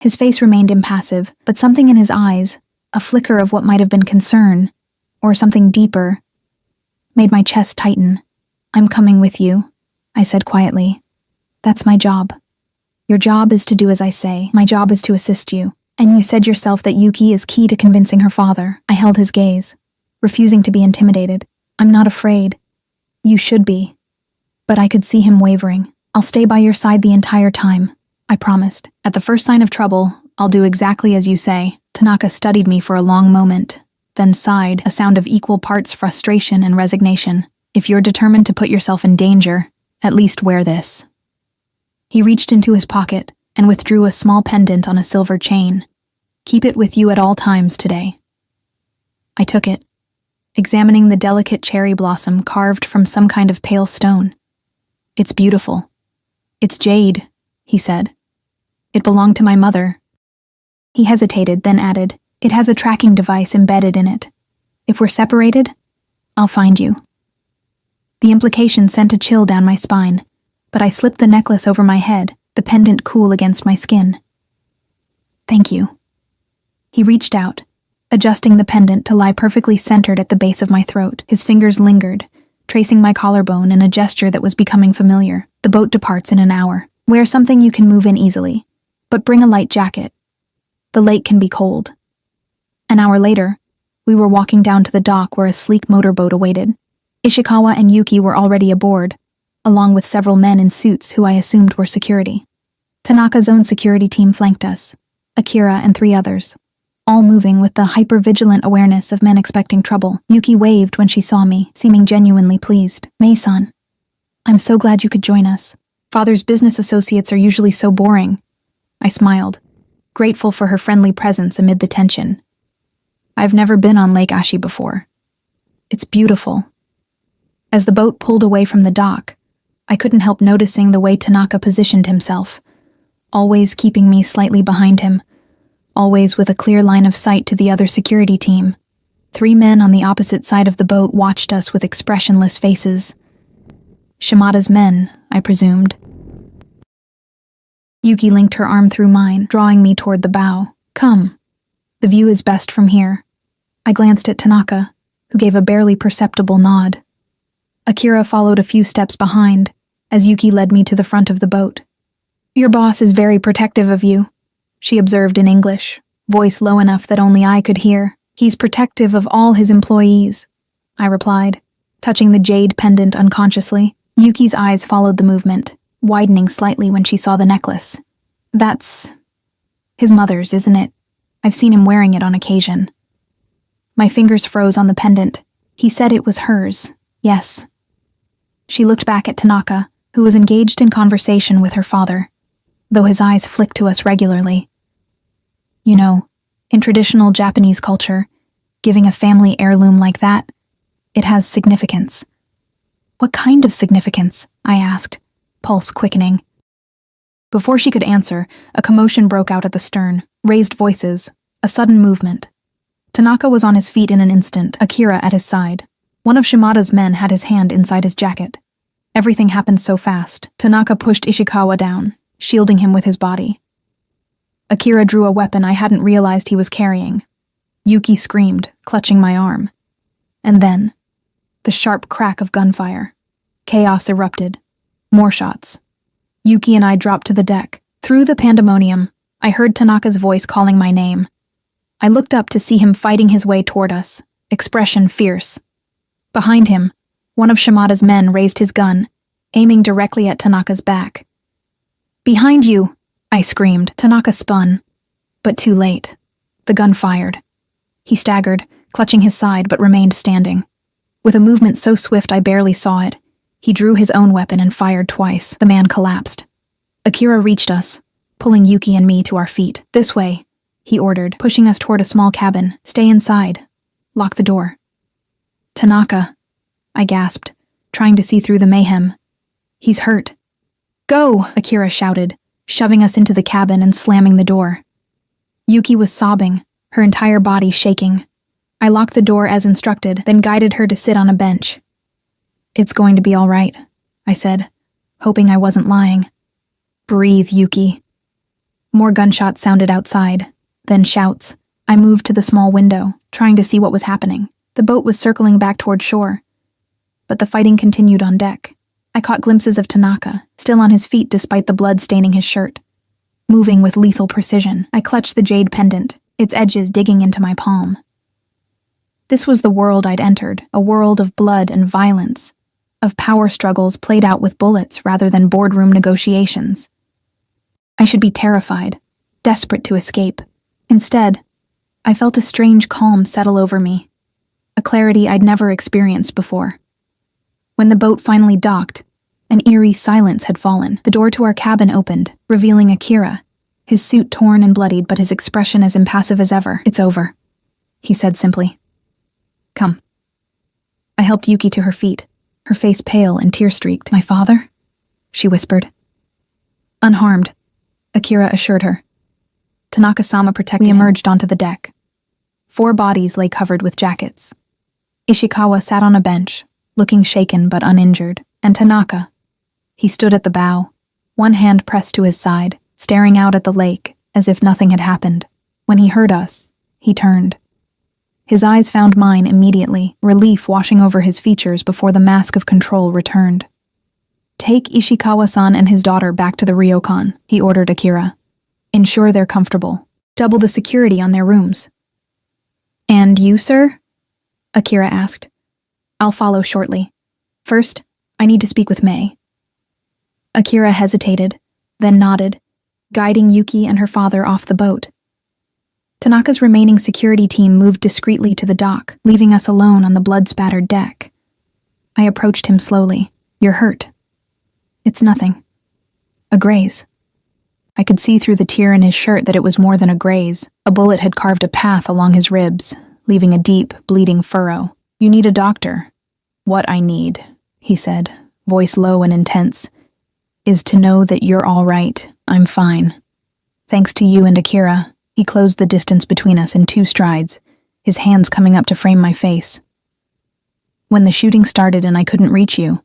His face remained impassive, but something in his eyes, a flicker of what might have been concern, or something deeper, made my chest tighten. I'm coming with you, I said quietly. That's my job. Your job is to do as I say. My job is to assist you. And you said yourself that Yuki is key to convincing her father. I held his gaze, refusing to be intimidated. I'm not afraid. You should be. But I could see him wavering. I'll stay by your side the entire time, I promised. At the first sign of trouble, I'll do exactly as you say. Tanaka studied me for a long moment, then sighed, a sound of equal parts frustration and resignation. If you're determined to put yourself in danger, at least wear this. He reached into his pocket and withdrew a small pendant on a silver chain. Keep it with you at all times today. I took it, examining the delicate cherry blossom carved from some kind of pale stone. It's beautiful. It's jade, he said. It belonged to my mother. He hesitated, then added, It has a tracking device embedded in it. If we're separated, I'll find you. The implication sent a chill down my spine, but I slipped the necklace over my head, the pendant cool against my skin. Thank you. He reached out, adjusting the pendant to lie perfectly centered at the base of my throat. His fingers lingered, tracing my collarbone in a gesture that was becoming familiar. The boat departs in an hour. Wear something you can move in easily, but bring a light jacket. The lake can be cold. An hour later, we were walking down to the dock where a sleek motorboat awaited. Ishikawa and Yuki were already aboard, along with several men in suits who I assumed were security. Tanaka's own security team flanked us, Akira and 3 others, all moving with the hyper-vigilant awareness of men expecting trouble. Yuki waved when she saw me, seeming genuinely pleased. Mei-san, I'm so glad you could join us. Father's business associates are usually so boring. I smiled, grateful for her friendly presence amid the tension. I've never been on Lake Ashi before. It's beautiful. As the boat pulled away from the dock, I couldn't help noticing the way Tanaka positioned himself, always keeping me slightly behind him, always with a clear line of sight to the other security team. 3 men on the opposite side of the boat watched us with expressionless faces. Shimada's men, I presumed. Yuki linked her arm through mine, drawing me toward the bow. Come. The view is best from here. I glanced at Tanaka, who gave a barely perceptible nod. Akira followed a few steps behind, as Yuki led me to the front of the boat. Your boss is very protective of you, she observed in English, voice low enough that only I could hear. He's protective of all his employees, I replied, touching the jade pendant unconsciously. Yuki's eyes followed the movement, widening slightly when she saw the necklace. That's his mother's, isn't it? I've seen him wearing it on occasion. My fingers froze on the pendant. He said it was hers. Yes. She looked back at Tanaka, who was engaged in conversation with her father, though his eyes flicked to us regularly. You know, in traditional Japanese culture, giving a family heirloom like that, it has significance. What kind of significance? I asked, pulse quickening. Before she could answer, a commotion broke out at the stern, raised voices, a sudden movement. Tanaka was on his feet in an instant, Akira at his side. One of Shimada's men had his hand inside his jacket. Everything happened so fast. Tanaka pushed Ishikawa down, shielding him with his body. Akira drew a weapon I hadn't realized he was carrying. Yuki screamed, clutching my arm. And then, the sharp crack of gunfire. Chaos erupted. More shots. Yuki and I dropped to the deck. Through the pandemonium, I heard Tanaka's voice calling my name. I looked up to see him fighting his way toward us, expression fierce. Behind him, one of Shimada's men raised his gun, aiming directly at Tanaka's back. "Behind you!" I screamed. Tanaka spun, but too late. The gun fired. He staggered, clutching his side, but remained standing. With a movement so swift I barely saw it, he drew his own weapon and fired twice. The man collapsed. Akira reached us, pulling Yuki and me to our feet. "This way," he ordered, pushing us toward a small cabin. "Stay inside. Lock the door." "Tanaka," I gasped, trying to see through the mayhem. "He's hurt." "Go!" Akira shouted, shoving us into the cabin and slamming the door. Yuki was sobbing, her entire body shaking. I locked the door as instructed, then guided her to sit on a bench. "It's going to be all right," I said, hoping I wasn't lying. "Breathe, Yuki." More gunshots sounded outside, then shouts. I moved to the small window, trying to see what was happening. The boat was circling back toward shore, but the fighting continued on deck. I caught glimpses of Tanaka, still on his feet despite the blood staining his shirt. Moving with lethal precision, I clutched the jade pendant, its edges digging into my palm. This was the world I'd entered, a world of blood and violence, of power struggles played out with bullets rather than boardroom negotiations. I should be terrified, desperate to escape. Instead, I felt a strange calm settle over me, a clarity I'd never experienced before. When the boat finally docked, an eerie silence had fallen. The door to our cabin opened, revealing Akira, his suit torn and bloodied but his expression as impassive as ever. "It's over," he said simply. "Come." I helped Yuki to her feet, her face pale and tear-streaked. "My father?" she whispered. "Unharmed," Akira assured her. Tanaka-sama protected him. We emerged onto the deck. 4 bodies lay covered with jackets. Ishikawa sat on a bench, looking shaken but uninjured, and Tanaka. He stood at the bow, one hand pressed to his side, staring out at the lake as if nothing had happened. When he heard us, he turned. His eyes found mine immediately, relief washing over his features before the mask of control returned. "Take Ishikawa-san and his daughter back to the ryokan," he ordered Akira. "Ensure they're comfortable. Double the security on their rooms." "And you, sir?" Akira asked. "I'll follow shortly. First, I need to speak with May." Akira hesitated, then nodded, guiding Yuki and her father off the boat. Tanaka's remaining security team moved discreetly to the dock, leaving us alone on the blood-spattered deck. I approached him slowly. "You're hurt." "It's nothing. A graze." I could see through the tear in his shirt that it was more than a graze. A bullet had carved a path along his ribs, leaving a deep, bleeding furrow. "You need a doctor." "What I need," he said, voice low and intense, "is to know that you're all right. I'm fine. Thanks to you and Akira." He closed the distance between us in 2 strides, his hands coming up to frame my face. "When the shooting started and I couldn't reach you."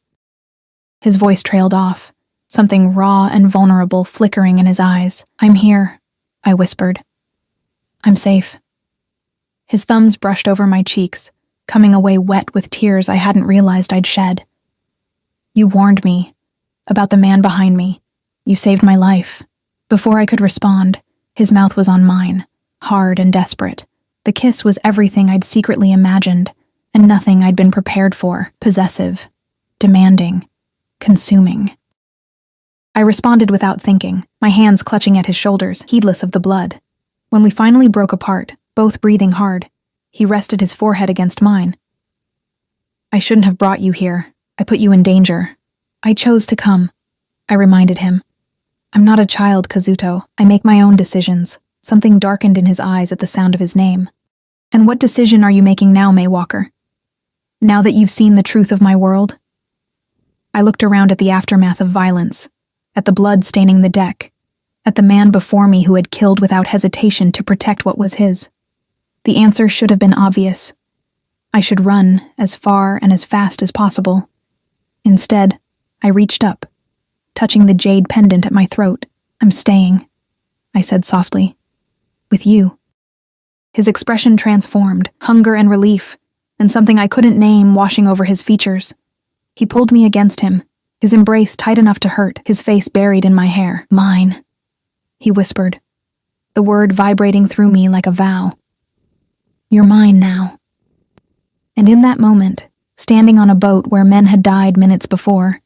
His voice trailed off, something raw and vulnerable flickering in his eyes. "I'm here," I whispered. "I'm safe." His thumbs brushed over my cheeks, coming away wet with tears I hadn't realized I'd shed. "You warned me about the man behind me. You saved my life." Before I could respond, his mouth was on mine, hard and desperate. The kiss was everything I'd secretly imagined, and nothing I'd been prepared for. Possessive, demanding, consuming. I responded without thinking, my hands clutching at his shoulders, heedless of the blood. When we finally broke apart, both breathing hard, he rested his forehead against mine. I shouldn't have brought you here. I put you in danger. I chose to come, I reminded him. I'm not a child, Kazuto. I make my own decisions. Something darkened in his eyes at the sound of his name. And what decision are you making now, May Walker? Now that you've seen the truth of my world? I looked around at the aftermath of violence, at the blood staining the deck, at the man before me who had killed without hesitation to protect what was his. The answer should have been obvious. I should run as far and as fast as possible. Instead, I reached up, touching the jade pendant at my throat. I'm staying, I said softly. With you. His expression transformed, hunger and relief, and something I couldn't name washing over his features. He pulled me against him, his embrace tight enough to hurt, his face buried in my hair. Mine, he whispered, the word vibrating through me like a vow. You're mine now. And in that moment, standing on a boat where men had died minutes before,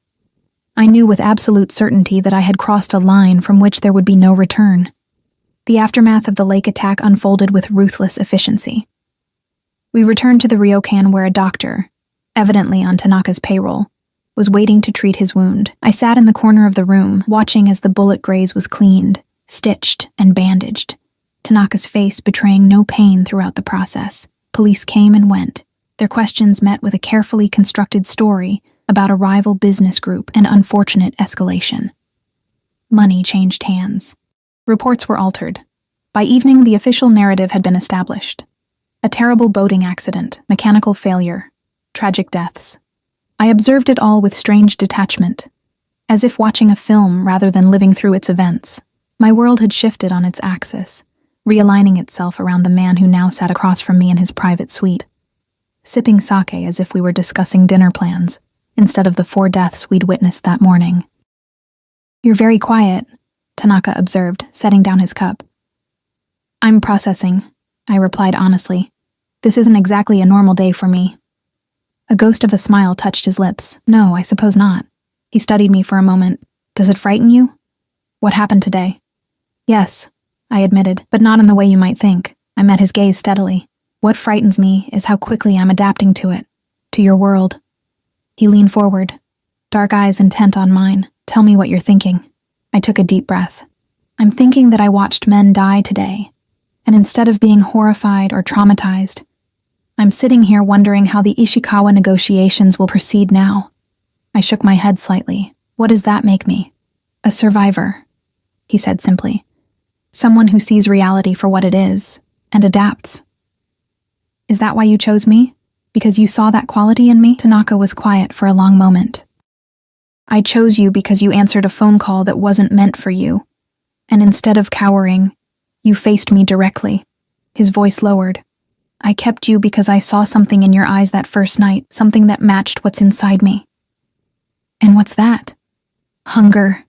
I knew with absolute certainty that I had crossed a line from which there would be no return. The aftermath of the lake attack unfolded with ruthless efficiency. We returned to the ryokan where a doctor, evidently on Tanaka's payroll, was waiting to treat his wound. I sat in the corner of the room, watching as the bullet graze was cleaned, stitched, and bandaged, Tanaka's face betraying no pain throughout the process. Police came and went, their questions met with a carefully constructed story about a rival business group and unfortunate escalation. Money changed hands. Reports were altered. By evening, the official narrative had been established. A terrible boating accident, mechanical failure, tragic deaths. I observed it all with strange detachment, as if watching a film rather than living through its events. My world had shifted on its axis, realigning itself around the man who now sat across from me in his private suite, sipping sake as if we were discussing dinner plans, instead of the 4 deaths we'd witnessed that morning. You're very quiet, Tanaka observed, setting down his cup. I'm processing, I replied honestly. This isn't exactly a normal day for me. A ghost of a smile touched his lips. No, I suppose not. He studied me for a moment. Does it frighten you? What happened today? Yes, I admitted, but not in the way you might think. I met his gaze steadily. What frightens me is how quickly I'm adapting to it, to your world. He leaned forward, dark eyes intent on mine. Tell me what you're thinking. I took a deep breath. I'm thinking that I watched men die today, and instead of being horrified or traumatized, I'm sitting here wondering how the Ishikawa negotiations will proceed now. I shook my head slightly. What does that make me? A survivor, he said simply. Someone who sees reality for what it is, and adapts. Is that why you chose me? Because you saw that quality in me? Tanaka was quiet for a long moment. I chose you because you answered a phone call that wasn't meant for you, and instead of cowering, you faced me directly. His voice lowered. I kept you because I saw something in your eyes that first night, something that matched what's inside me. And what's that? Hunger,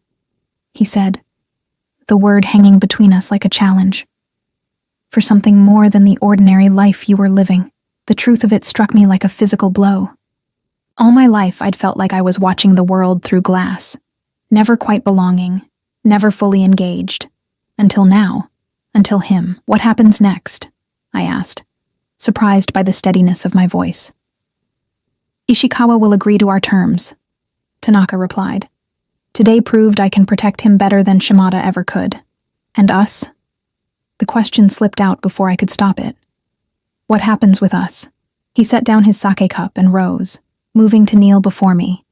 he said, the word hanging between us like a challenge. For something more than the ordinary life you were living. The truth of it struck me like a physical blow. All my life I'd felt like I was watching the world through glass, never quite belonging, never fully engaged. Until now. Until him. What happens next? I asked, surprised by the steadiness of my voice. Ishikawa will agree to our terms, Tanaka replied. Today proved I can protect him better than Shimada ever could. And us? The question slipped out before I could stop it. What happens with us? He set down his sake cup and rose, moving to kneel before me.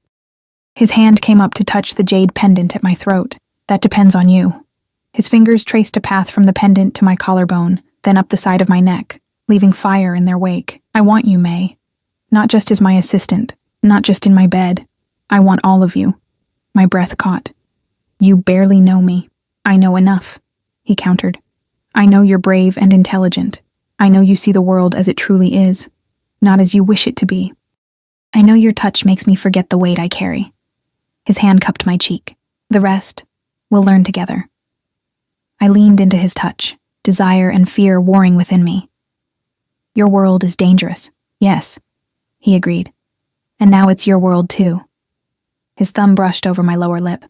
His hand came up to touch the jade pendant at my throat. That depends on you. His fingers traced a path from the pendant to my collarbone, then up the side of my neck, leaving fire in their wake. I want you, May. Not just as my assistant, not just in my bed. I want all of you. My breath caught. You barely know me. I know enough, he countered. I know you're brave and intelligent. I know you see the world as it truly is, not as you wish it to be. I know your touch makes me forget the weight I carry. His hand cupped my cheek. The rest, we'll learn together. I leaned into his touch, desire and fear warring within me. Your world is dangerous. Yes, he agreed. And now it's your world too. His thumb brushed over my lower lip.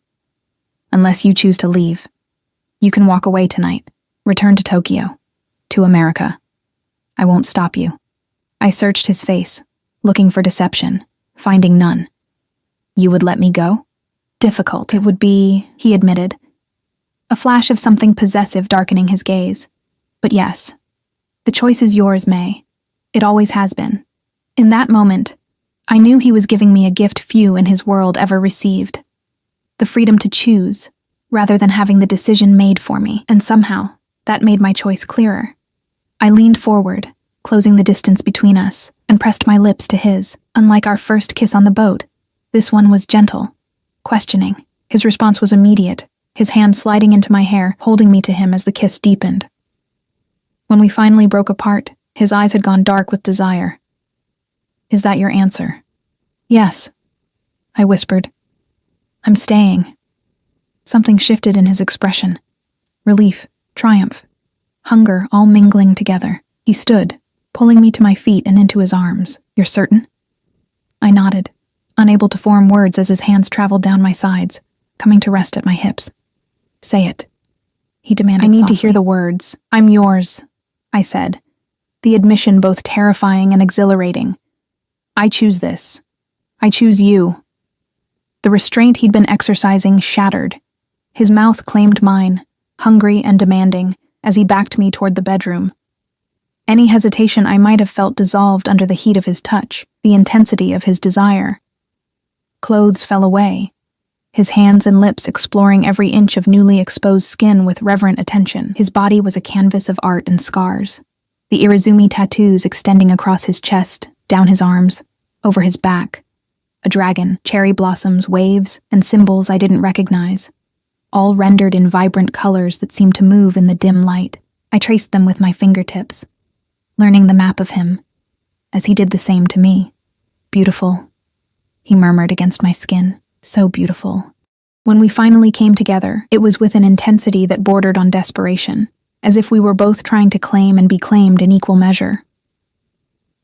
Unless you choose to leave. You can walk away tonight. Return to Tokyo. To America. I won't stop you. I searched his face, looking for deception, finding none. You would let me go? Difficult. It would be, he admitted. A flash of something possessive darkening his gaze. But yes, the choice is yours, May. It always has been. In that moment, I knew he was giving me a gift few in his world ever received. The freedom to choose, rather than having the decision made for me, and somehow, that made my choice clearer. I leaned forward, closing the distance between us, and pressed my lips to his. Unlike our first kiss on the boat, this one was gentle, questioning. His response was immediate, his hand sliding into my hair, holding me to him as the kiss deepened. When we finally broke apart, his eyes had gone dark with desire. Is that your answer? Yes, I whispered. I'm staying. Something shifted in his expression. Relief, triumph, hunger all mingling together. He stood, pulling me to my feet and into his arms. You're certain? I nodded, unable to form words as his hands traveled down my sides, coming to rest at my hips. Say it, he demanded softly. I need to hear the words. I'm yours, I said, the admission both terrifying and exhilarating. I choose this. I choose you. The restraint he'd been exercising shattered. His mouth claimed mine, hungry and demanding, as he backed me toward the bedroom. Any hesitation I might have felt dissolved under the heat of his touch, the intensity of his desire. Clothes fell away, his hands and lips exploring every inch of newly exposed skin with reverent attention. His body was a canvas of art and scars, the Irizumi tattoos extending across his chest, down his arms, over his back. A dragon, cherry blossoms, waves, and symbols I didn't recognize, all rendered in vibrant colors that seemed to move in the dim light. I traced them with my fingertips, learning the map of him, as he did the same to me. Beautiful, he murmured against my skin. So beautiful. When we finally came together, it was with an intensity that bordered on desperation, as if we were both trying to claim and be claimed in equal measure.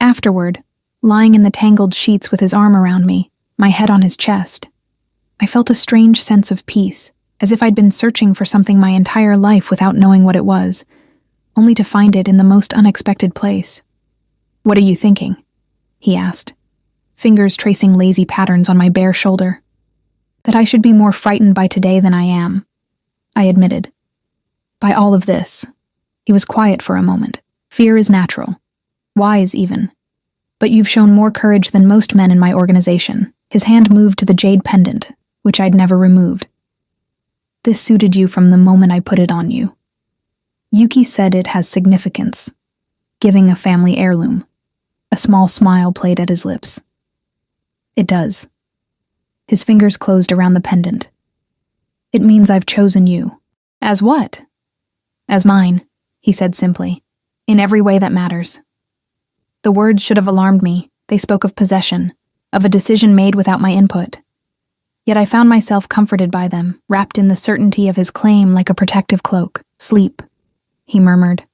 Afterward, lying in the tangled sheets with his arm around me, my head on his chest, I felt a strange sense of peace, as if I'd been searching for something my entire life without knowing what it was, only to find it in the most unexpected place. What are you thinking? He asked, fingers tracing lazy patterns on my bare shoulder. That I should be more frightened by today than I am, I admitted. By all of this. He was quiet for a moment. Fear is natural. Wise, even. But you've shown more courage than most men in my organization. His hand moved to the jade pendant, which I'd never removed. This suited you from the moment I put it on you. Yuki said it has significance, giving a family heirloom. A small smile played at his lips. It does. His fingers closed around the pendant. It means I've chosen you. As what? As mine, he said simply. In every way that matters. The words should have alarmed me. They spoke of possession, of a decision made without my input. Yet I found myself comforted by them, wrapped in the certainty of his claim like a protective cloak. Sleep, he murmured,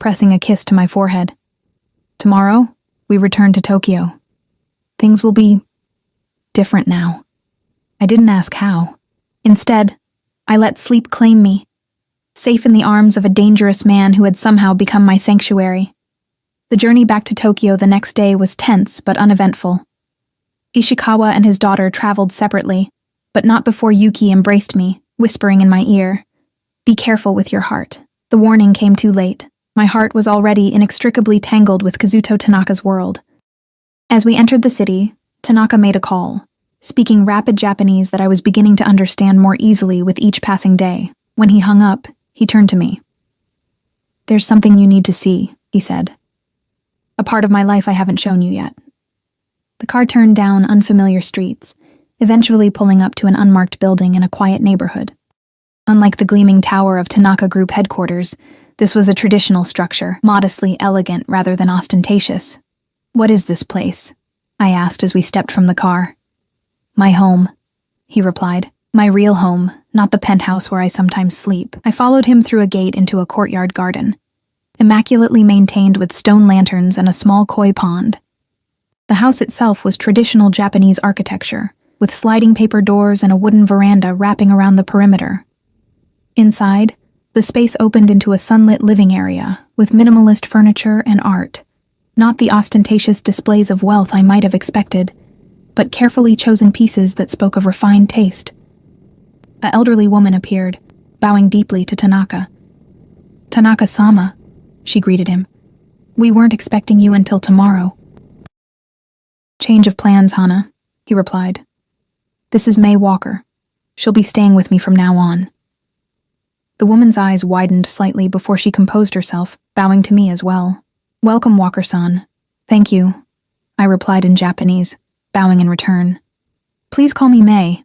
pressing a kiss to my forehead. Tomorrow, we return to Tokyo. Things will be different now. I didn't ask how. Instead, I let sleep claim me, safe in the arms of a dangerous man who had somehow become my sanctuary. The journey back to Tokyo the next day was tense but uneventful. Ishikawa and his daughter traveled separately, but not before Yuki embraced me, whispering in my ear, "Be careful with your heart." The warning came too late. My heart was already inextricably tangled with Kazuto Tanaka's world. As we entered the city, Tanaka made a call, speaking rapid Japanese that I was beginning to understand more easily with each passing day. When he hung up, he turned to me. "There's something you need to see," he said. "A part of my life I haven't shown you yet." The car turned down unfamiliar streets, eventually pulling up to an unmarked building in a quiet neighborhood. Unlike the gleaming tower of Tanaka Group headquarters, this was a traditional structure, modestly elegant rather than ostentatious. "What is this place?" I asked as we stepped from the car. "My home," he replied. "My real home, not the penthouse where I sometimes sleep." I followed him through a gate into a courtyard garden, immaculately maintained with stone lanterns and a small koi pond. The house itself was traditional Japanese architecture, with sliding paper doors and a wooden veranda wrapping around the perimeter. Inside, The space opened into a sunlit living area with minimalist furniture and art. Not the ostentatious displays of wealth I might have expected, but carefully chosen pieces that spoke of refined taste. An elderly woman appeared, bowing deeply to Tanaka. "Tanaka-sama," she greeted him. "We weren't expecting you until tomorrow." "Change of plans, Hana," he replied. "This is May Walker. She'll be staying with me from now on." The woman's eyes widened slightly before she composed herself, bowing to me as well. "Welcome, Walker-san." "Thank you," I replied in Japanese, bowing in return. "Please call me May."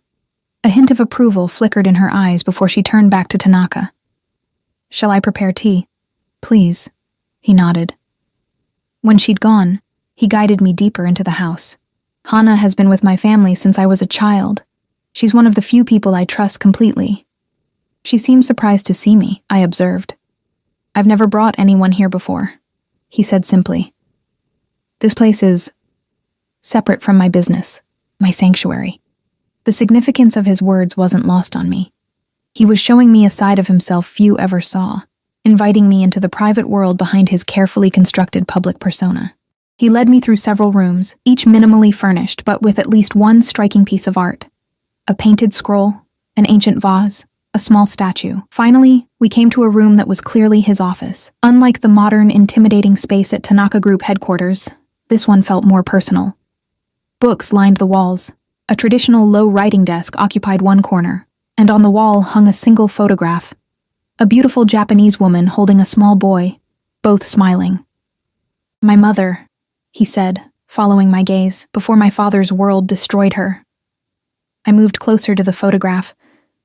A hint of approval flickered in her eyes before she turned back to Tanaka. "Shall I prepare tea?" "Please," he nodded. When she'd gone, he guided me deeper into the house. "Hana has been with my family since I was a child. She's one of the few people I trust completely." "She seems surprised to see me," I observed. "I've never brought anyone here before," he said simply. "This place is separate from my business, my sanctuary." The significance of his words wasn't lost on me. He was showing me a side of himself few ever saw, inviting me into the private world behind his carefully constructed public persona. He led me through several rooms, each minimally furnished but with at least one striking piece of art. A painted scroll, an ancient vase, a small statue. Finally, we came to a room that was clearly his office. Unlike the modern, intimidating space at Tanaka Group headquarters, this one felt more personal. Books lined the walls. A traditional low writing desk occupied one corner, and on the wall hung a single photograph. A beautiful Japanese woman holding a small boy, both smiling. "My mother," he said, following my gaze, "before my father's world destroyed her." I moved closer to the photograph,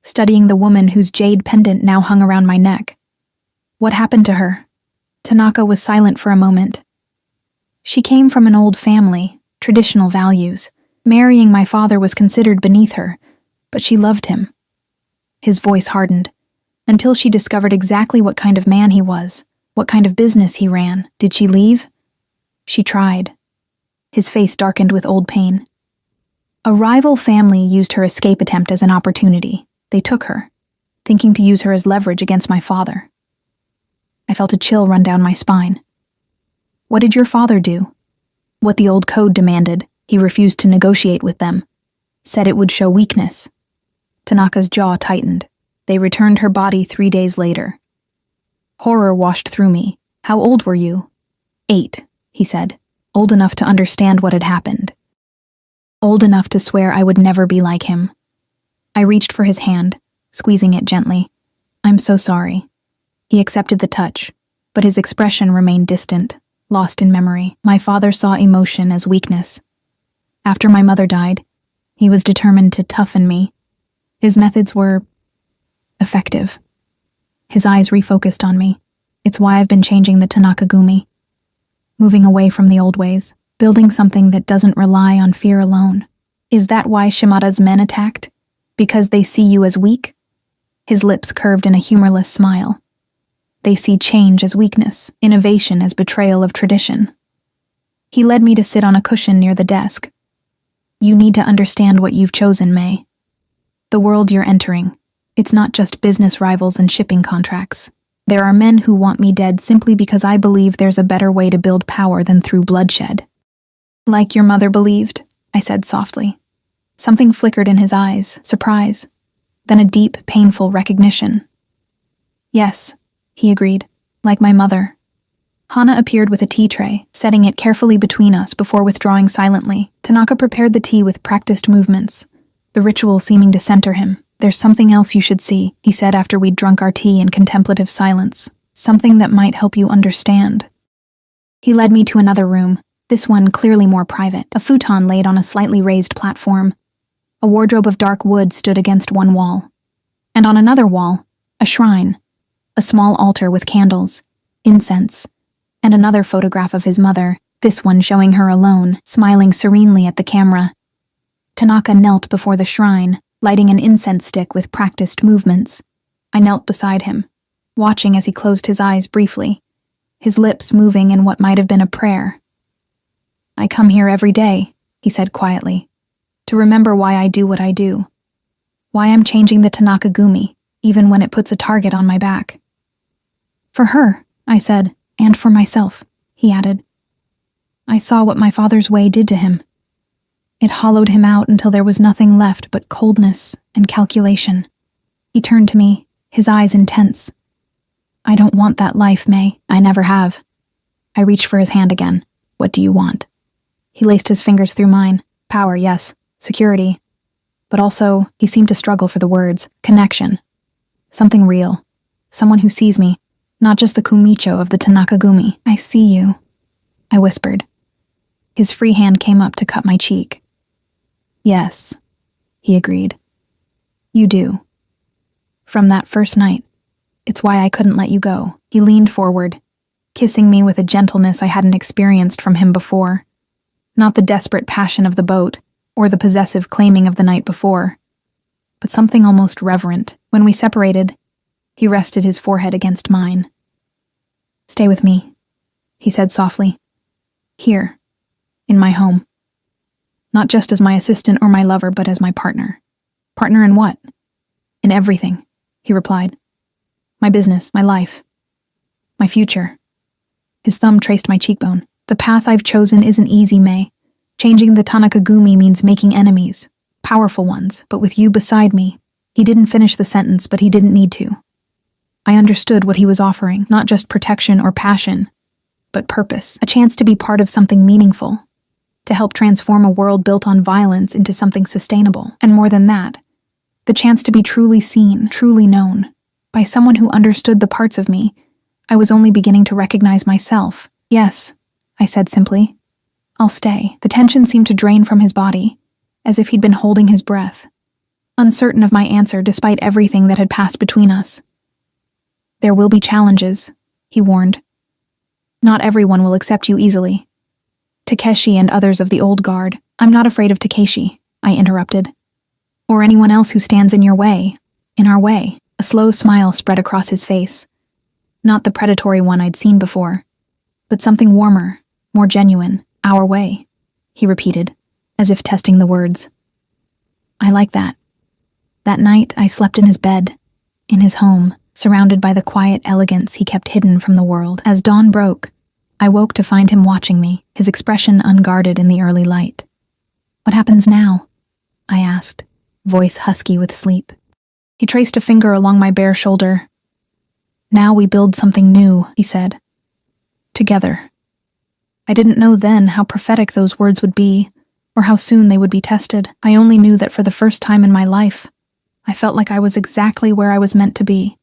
studying the woman whose jade pendant now hung around my neck. "What happened to her?" Tanaka was silent for a moment. "She came from an old family, traditional values. Marrying my father was considered beneath her, but she loved him." His voice hardened. "Until she discovered exactly what kind of man he was, what kind of business he ran. Did she leave?" "She tried." His face darkened with old pain. "A rival family used her escape attempt as an opportunity. They took her, thinking to use her as leverage against my father." I felt a chill run down my spine. "What did your father do?" "What the old code demanded. He refused to negotiate with them. Said it would show weakness." Tanaka's jaw tightened. "They returned her body 3 days later." Horror washed through me. "How old were you?" 8, he said, old enough to understand what had happened. Old enough to swear I would never be like him. I reached for his hand, squeezing it gently. "I'm so sorry." He accepted the touch, but his expression remained distant, lost in memory. My father saw emotion as weakness. After my mother died, he was determined to toughen me. His methods were effective. His eyes refocused on me. "It's why I've been changing the Tanaka Gumi. Moving away from the old ways, building something that doesn't rely on fear alone." "Is that why Shimada's men attacked? Because they see you as weak?" His lips curved in a humorless smile. "They see change as weakness, innovation as betrayal of tradition." He led me to sit on a cushion near the desk. "You need to understand what you've chosen, May. The world you're entering, it's not just business rivals and shipping contracts. There are men who want me dead simply because I believe there's a better way to build power than through bloodshed." "Like your mother believed," I said softly. Something flickered in his eyes, surprise, then a deep, painful recognition. "Yes," he agreed, "like my mother." Hana appeared with a tea tray, setting it carefully between us before withdrawing silently. Tanaka prepared the tea with practiced movements, the ritual seeming to center him. "There's something else you should see," he said after we'd drunk our tea in contemplative silence. "Something that might help you understand." He led me to another room, this one clearly more private. A futon laid on a slightly raised platform. A wardrobe of dark wood stood against one wall. And on another wall, a shrine, a small altar with candles, incense, and another photograph of his mother, this one showing her alone, smiling serenely at the camera. Tanaka knelt before the shrine, lighting an incense stick with practiced movements. I knelt beside him, watching as he closed his eyes briefly, his lips moving in what might have been a prayer. "I come here every day," he said quietly, "to remember why I do what I do. Why I'm changing the Tanaka Gumi, even when it puts a target on my back." For her, I said, and for myself, he added. I saw what my father's way did to him. It hollowed him out until there was nothing left but coldness and calculation. He turned to me, his eyes intense. I don't want that life, May. I never have. I reached for his hand again. What do you want? He laced his fingers through mine. Power, yes. Security. But also, he seemed to struggle for the words. Connection. Something real. Someone who sees me. Not just the kumicho of the Tanaka-gumi. I see you, I whispered. His free hand came up to cut my cheek. Yes, he agreed. You do. From that first night, it's why I couldn't let you go. He leaned forward, kissing me with a gentleness I hadn't experienced from him before. Not the desperate passion of the boat, or the possessive claiming of the night before, but something almost reverent. When we separated, he rested his forehead against mine. Stay with me, he said softly. Here, in my home. Not just as my assistant or my lover, but as my partner. Partner in what? In everything, he replied. My business, my life, my future. His thumb traced my cheekbone. The path I've chosen isn't easy, May. Changing the Tanaka-gumi means making enemies, powerful ones, but with you beside me. He didn't finish the sentence, but he didn't need to. I understood what he was offering, not just protection or passion, but purpose, a chance to be part of something meaningful, to help transform a world built on violence into something sustainable, and more than that, the chance to be truly seen, truly known, by someone who understood the parts of me I was only beginning to recognize myself. Yes, I said simply. I'll stay. The tension seemed to drain from his body, as if he'd been holding his breath, uncertain of my answer despite everything that had passed between us. There will be challenges, he warned. Not everyone will accept you easily. Takeshi and others of the old guard. I'm not afraid of Takeshi, I interrupted. Or anyone else who stands in your way. In our way. A slow smile spread across his face. Not the predatory one I'd seen before, but something warmer, more genuine. Our way, he repeated, as if testing the words. I like that. That night, I slept in his bed, in his home, surrounded by the quiet elegance he kept hidden from the world. As dawn broke, I woke to find him watching me, his expression unguarded in the early light. What happens now? I asked, voice husky with sleep. He traced a finger along my bare shoulder. Now we build something new, he said. Together. I didn't know then how prophetic those words would be, or how soon they would be tested. I only knew that for the first time in my life, I felt like I was exactly where I was meant to be,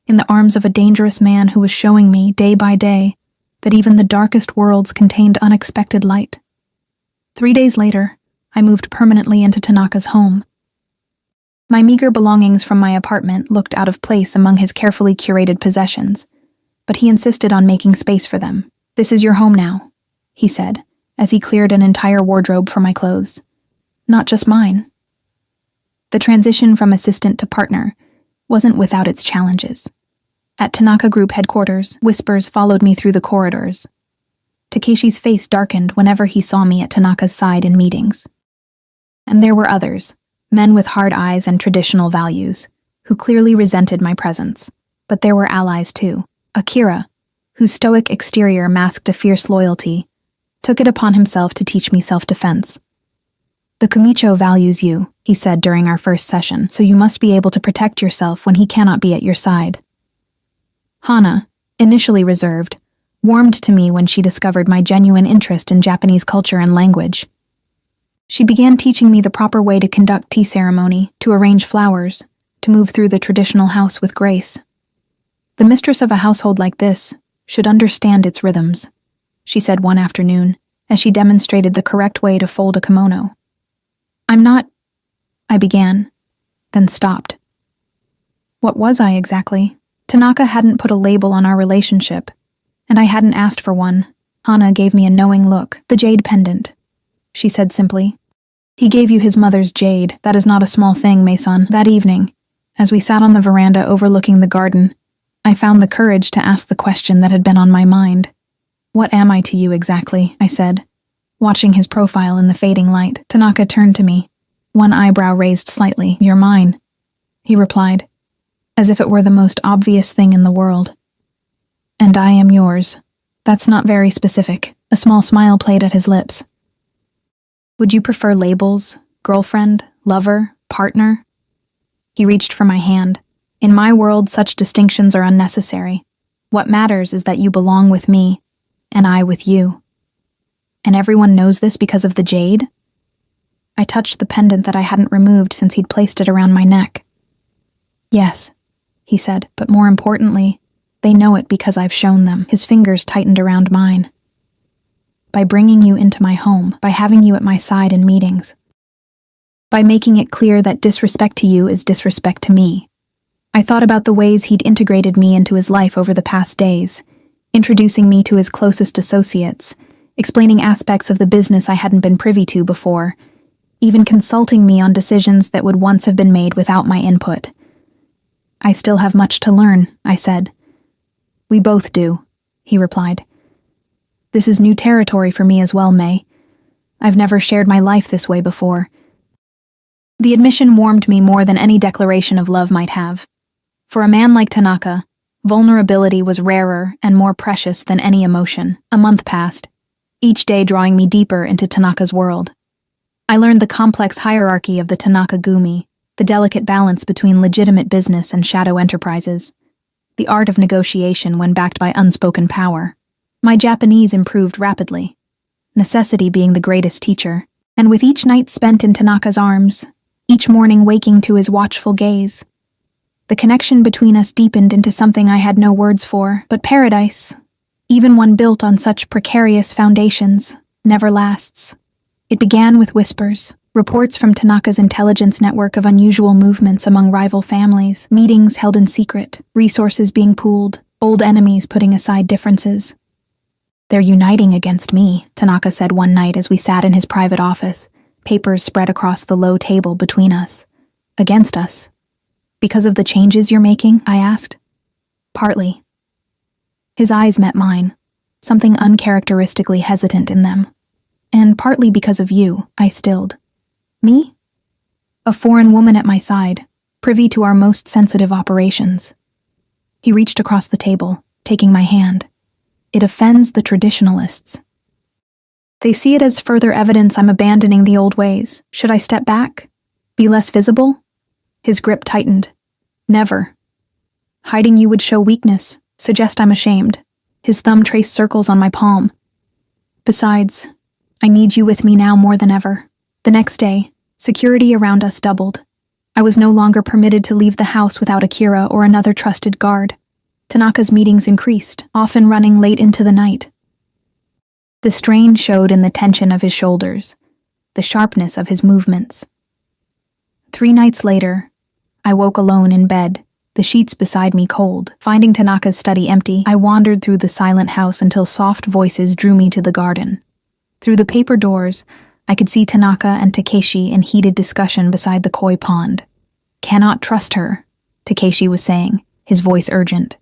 in the arms of a dangerous man who was showing me, day by day, that even the darkest worlds contained unexpected light. 3 days later, I moved permanently into Tanaka's home. My meager belongings from my apartment looked out of place among his carefully curated possessions, but he insisted on making space for them. This is your home now, he said, as he cleared an entire wardrobe for my clothes. Not just mine. The transition from assistant to partner wasn't without its challenges. At Tanaka Group headquarters, whispers followed me through the corridors. Takeshi's face darkened whenever he saw me at Tanaka's side in meetings. And there were others, men with hard eyes and traditional values, who clearly resented my presence. But there were allies too. Akira, whose stoic exterior masked a fierce loyalty, took it upon himself to teach me self-defense. The Kumicho values you, he said during our first session, so you must be able to protect yourself when he cannot be at your side. Hana, initially reserved, warmed to me when she discovered my genuine interest in Japanese culture and language. She began teaching me the proper way to conduct tea ceremony, to arrange flowers, to move through the traditional house with grace. The mistress of a household like this should understand its rhythms, she said one afternoon, as she demonstrated the correct way to fold a kimono. I began, then stopped. What was I exactly? Tanaka hadn't put a label on our relationship, and I hadn't asked for one. Hana gave me a knowing look. The jade pendant, she said simply. He gave you his mother's jade. That is not a small thing, Mason. That evening, as we sat on the veranda overlooking the garden, I found the courage to ask the question that had been on my mind. What am I to you exactly? I said, watching his profile in the fading light. Tanaka turned to me, one eyebrow raised slightly. You're mine, he replied, as if it were the most obvious thing in the world. And I am yours. That's not very specific. A small smile played at his lips. Would you prefer labels? Girlfriend? Lover? Partner? He reached for my hand. In my world, such distinctions are unnecessary. What matters is that you belong with me, and I with you. And everyone knows this because of the jade? I touched the pendant that I hadn't removed since he'd placed it around my neck. Yes, he said, but more importantly, they know it because I've shown them. His fingers tightened around mine. By bringing you into my home, by having you at my side in meetings, by making it clear that disrespect to you is disrespect to me. I thought about the ways he'd integrated me into his life over the past days, introducing me to his closest associates, explaining aspects of the business I hadn't been privy to before, even consulting me on decisions that would once have been made without my input. I still have much to learn, I said. We both do, he replied. This is new territory for me as well, May. I've never shared my life this way before. The admission warmed me more than any declaration of love might have. For a man like Tanaka, vulnerability was rarer and more precious than any emotion. A month passed, each day drawing me deeper into Tanaka's world. I learned the complex hierarchy of the Tanaka Gumi, the delicate balance between legitimate business and shadow enterprises, the art of negotiation when backed by unspoken power. My Japanese improved rapidly, necessity being the greatest teacher, and with each night spent in Tanaka's arms, each morning waking to his watchful gaze, the connection between us deepened into something I had no words for, but paradise, even one built on such precarious foundations, never lasts. It began with whispers, reports from Tanaka's intelligence network of unusual movements among rival families, meetings held in secret, resources being pooled, old enemies putting aside differences. They're uniting against me, Tanaka said one night as we sat in his private office, papers spread across the low table between us. Against us. Because of the changes you're making? I asked. Partly. His eyes met mine, something uncharacteristically hesitant in them. And partly because of you, I stilled. Me? A foreign woman at my side, privy to our most sensitive operations. He reached across the table, taking my hand. It offends the traditionalists. They see it as further evidence I'm abandoning the old ways. Should I step back? Be less visible? His grip tightened. Never. Hiding you would show weakness, suggest I'm ashamed. His thumb traced circles on my palm. Besides, I need you with me now more than ever. The next day, security around us doubled. I was no longer permitted to leave the house without Akira or another trusted guard. Tanaka's meetings increased, often running late into the night. The strain showed in the tension of his shoulders, the sharpness of his movements. 3 nights later, I woke alone in bed, the sheets beside me cold. Finding Tanaka's study empty, I wandered through the silent house until soft voices drew me to the garden. Through the paper doors, I could see Tanaka and Takeshi in heated discussion beside the koi pond. Cannot trust her, Takeshi was saying, his voice urgent.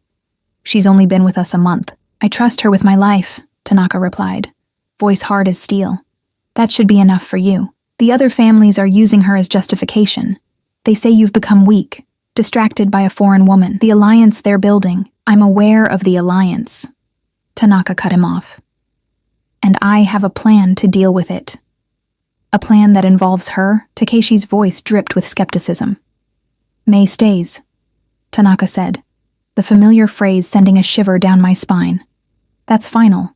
She's only been with us a month. I trust her with my life, Tanaka replied, voice hard as steel. That should be enough for you. The other families are using her as justification. They say you've become weak, distracted by a foreign woman. The alliance they're building. I'm aware of the alliance. Tanaka cut him off. And I have a plan to deal with it. A plan that involves her? Takeshi's voice dripped with skepticism. May stays, Tanaka said, the familiar phrase sending a shiver down my spine. That's final.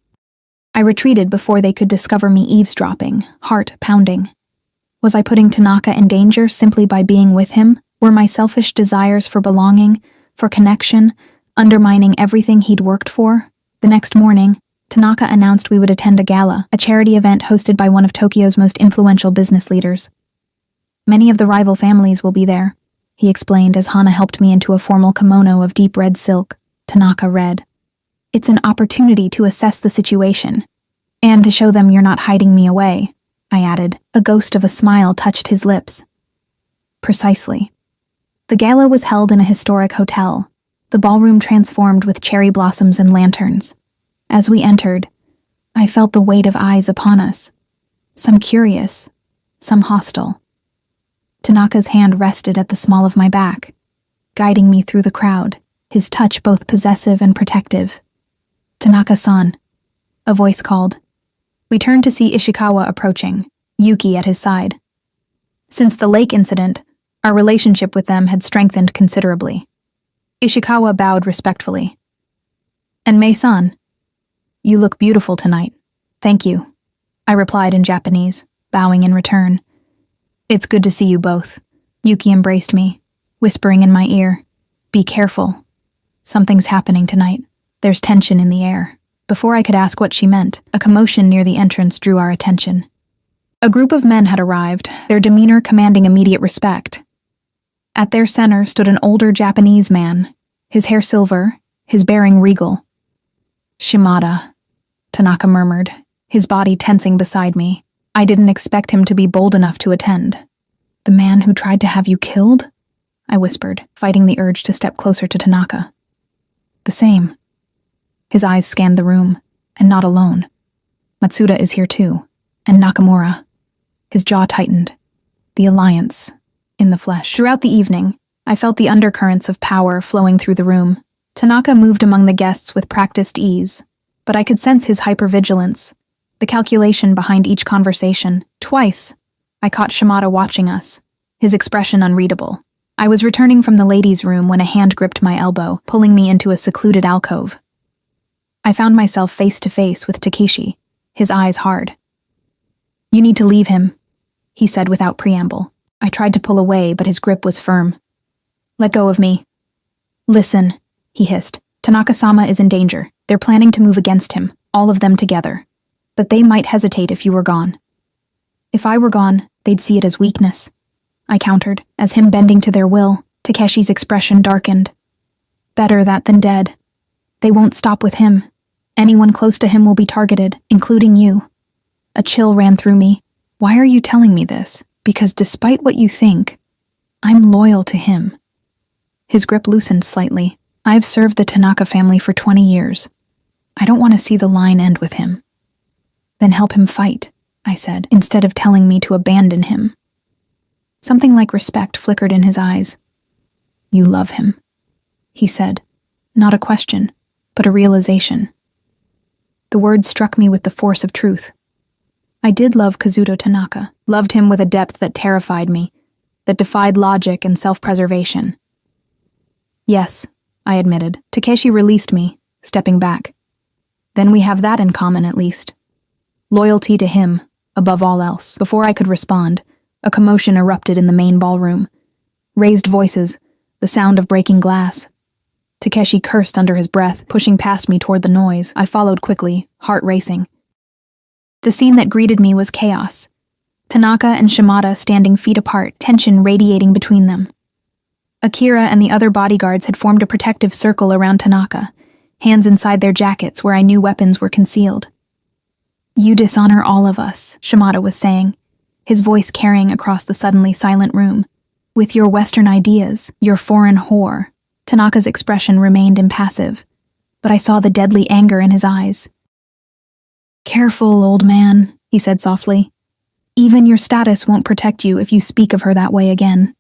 I retreated before they could discover me eavesdropping, heart pounding. Was I putting Tanaka in danger simply by being with him? Were my selfish desires for belonging, for connection, undermining everything he'd worked for? The next morning, Tanaka announced we would attend a gala, a charity event hosted by one of Tokyo's most influential business leaders. Many of the rival families will be there, he explained as Hana helped me into a formal kimono of deep red silk. Tanaka read. It's an opportunity to assess the situation, and to show them you're not hiding me away, I added. A ghost of a smile touched his lips. Precisely. The gala was held in a historic hotel, the ballroom transformed with cherry blossoms and lanterns. As we entered, I felt the weight of eyes upon us, some curious, some hostile. Tanaka's hand rested at the small of my back, guiding me through the crowd, his touch both possessive and protective. Tanaka-san, a voice called. We turned to see Ishikawa approaching, Yuki at his side. Since the lake incident, our relationship with them had strengthened considerably. Ishikawa bowed respectfully. And Mei-san, you look beautiful tonight. Thank you, I replied in Japanese, bowing in return. It's good to see you both. Yuki embraced me, whispering in my ear, Be careful. Something's happening tonight. There's tension in the air. Before I could ask what she meant, a commotion near the entrance drew our attention. A group of men had arrived, their demeanor commanding immediate respect. At their center stood an older Japanese man, his hair silver, his bearing regal. Shimada, Tanaka murmured, his body tensing beside me. I didn't expect him to be bold enough to attend. The man who tried to have you killed? I whispered, fighting the urge to step closer to Tanaka. The same. His eyes scanned the room, and not alone. Matsuda is here too, and Nakamura. His jaw tightened. The alliance, in the flesh. Throughout the evening, I felt the undercurrents of power flowing through the room. Tanaka moved among the guests with practiced ease, but I could sense his hypervigilance, the calculation behind each conversation. Twice, I caught Shimada watching us, his expression unreadable. I was returning from the ladies' room when a hand gripped my elbow, pulling me into a secluded alcove. I found myself face to face with Takeshi, his eyes hard. You need to leave him, he said without preamble. I tried to pull away, but his grip was firm. Let go of me. Listen, he hissed. Tanaka-sama is in danger. They're planning to move against him, all of them together. But they might hesitate if you were gone. If I were gone, they'd see it as weakness, I countered, as him bending to their will. Takeshi's expression darkened. Better that than dead. They won't stop with him. Anyone close to him will be targeted, including you. A chill ran through me. Why are you telling me this? Because despite what you think, I'm loyal to him. His grip loosened slightly. I've served the Tanaka family for 20 years. I don't want to see the line end with him. Then help him fight, I said, instead of telling me to abandon him. Something like respect flickered in his eyes. You love him, he said. Not a question, but a realization. The words struck me with the force of truth. I did love Kazuto Tanaka, loved him with a depth that terrified me, that defied logic and self-preservation. Yes, I admitted. Takeshi released me, stepping back. Then we have that in common at least. Loyalty to him, above all else. Before I could respond, a commotion erupted in the main ballroom. Raised voices, the sound of breaking glass. Takeshi cursed under his breath, pushing past me toward the noise. I followed quickly, heart racing. The scene that greeted me was chaos. Tanaka and Shimada standing feet apart, tension radiating between them. Akira and the other bodyguards had formed a protective circle around Tanaka, hands inside their jackets where I knew weapons were concealed. You dishonor all of us, Shimada was saying, his voice carrying across the suddenly silent room. With your Western ideas, your foreign whore. Tanaka's expression remained impassive, but I saw the deadly anger in his eyes. Careful, old man, he said softly. Even your status won't protect you if you speak of her that way again.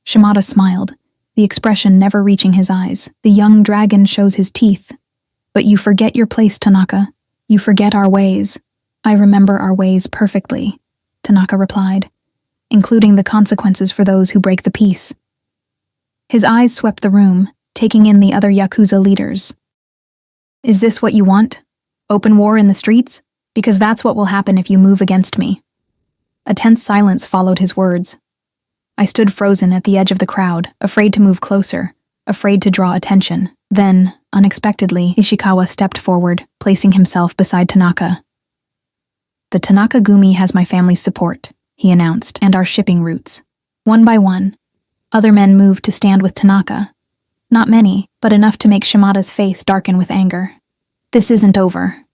Shimada smiled, the expression never reaching his eyes. The young dragon shows his teeth. But you forget your place, Tanaka. You forget our ways. I remember our ways perfectly, Tanaka replied, including the consequences for those who break the peace. His eyes swept the room, taking in the other Yakuza leaders. Is this what you want? Open war in the streets? Because that's what will happen if you move against me. A tense silence followed his words. I stood frozen at the edge of the crowd, afraid to move closer, afraid to draw attention. Then, unexpectedly, Ishikawa stepped forward, placing himself beside Tanaka. The Tanaka Gumi has my family's support, he announced, and our shipping routes. One by one, other men moved to stand with Tanaka. Not many, but enough to make Shimada's face darken with anger. This isn't over,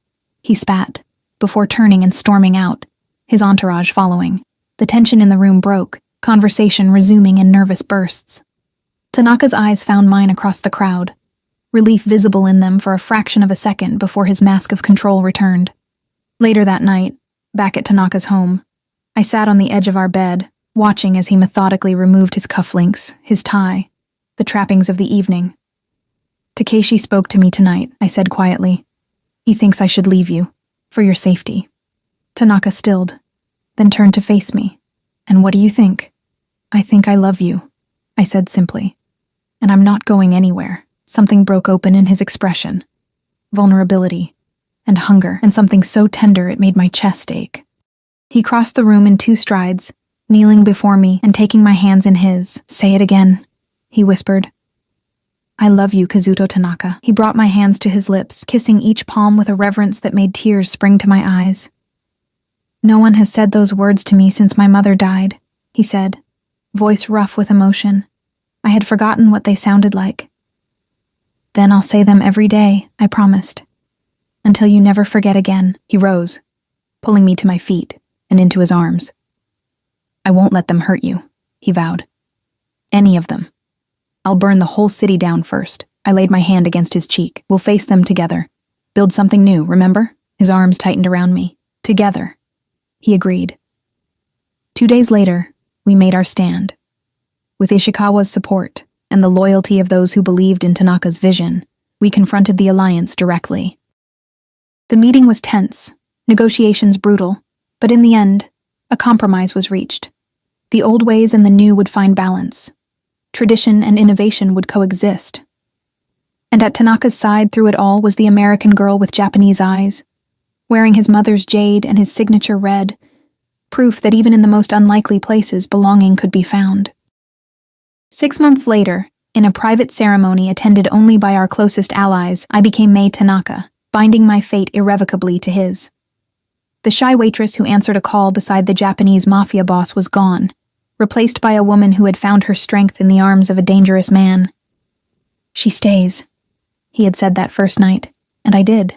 he spat, before turning and storming out, his entourage following. The tension in the room broke, conversation resuming in nervous bursts. Tanaka's eyes found mine across the crowd, relief visible in them for a fraction of a second before his mask of control returned. Later that night, back at Tanaka's home, I sat on the edge of our bed, watching as he methodically removed his cufflinks, his tie, the trappings of the evening. Takeshi spoke to me tonight, I said quietly. He thinks I should leave you, for your safety. Tanaka stilled, then turned to face me. And what do you think? I think I love you, I said simply. And I'm not going anywhere. Something broke open in his expression. Vulnerability, and hunger, and something so tender it made my chest ache. He crossed the room in 2 strides, kneeling before me and taking my hands in his. Say it again, he whispered. I love you, Kazuto Tanaka. He brought my hands to his lips, kissing each palm with a reverence that made tears spring to my eyes. No one has said those words to me since my mother died, he said, voice rough with emotion. I had forgotten what they sounded like. Then I'll say them every day, I promised. Until you never forget again. He rose, pulling me to my feet and into his arms. I won't let them hurt you, he vowed. Any of them. I'll burn the whole city down first. I laid my hand against his cheek. We'll face them together. Build something new, remember? His arms tightened around me. Together. He agreed. 2 days later, we made our stand. With Ishikawa's support and the loyalty of those who believed in Tanaka's vision, we confronted the alliance directly. The meeting was tense, negotiations brutal, but in the end, a compromise was reached. The old ways and the new would find balance. Tradition and innovation would coexist. And at Tanaka's side through it all was the American girl with Japanese eyes, wearing his mother's jade and his signature red, proof that even in the most unlikely places belonging could be found. 6 months later, in a private ceremony attended only by our closest allies, I became Mei Tanaka, binding my fate irrevocably to his. The shy waitress who answered a call beside the Japanese Mafia boss was gone, replaced by a woman who had found her strength in the arms of a dangerous man. She stays, he had said that first night, and I did.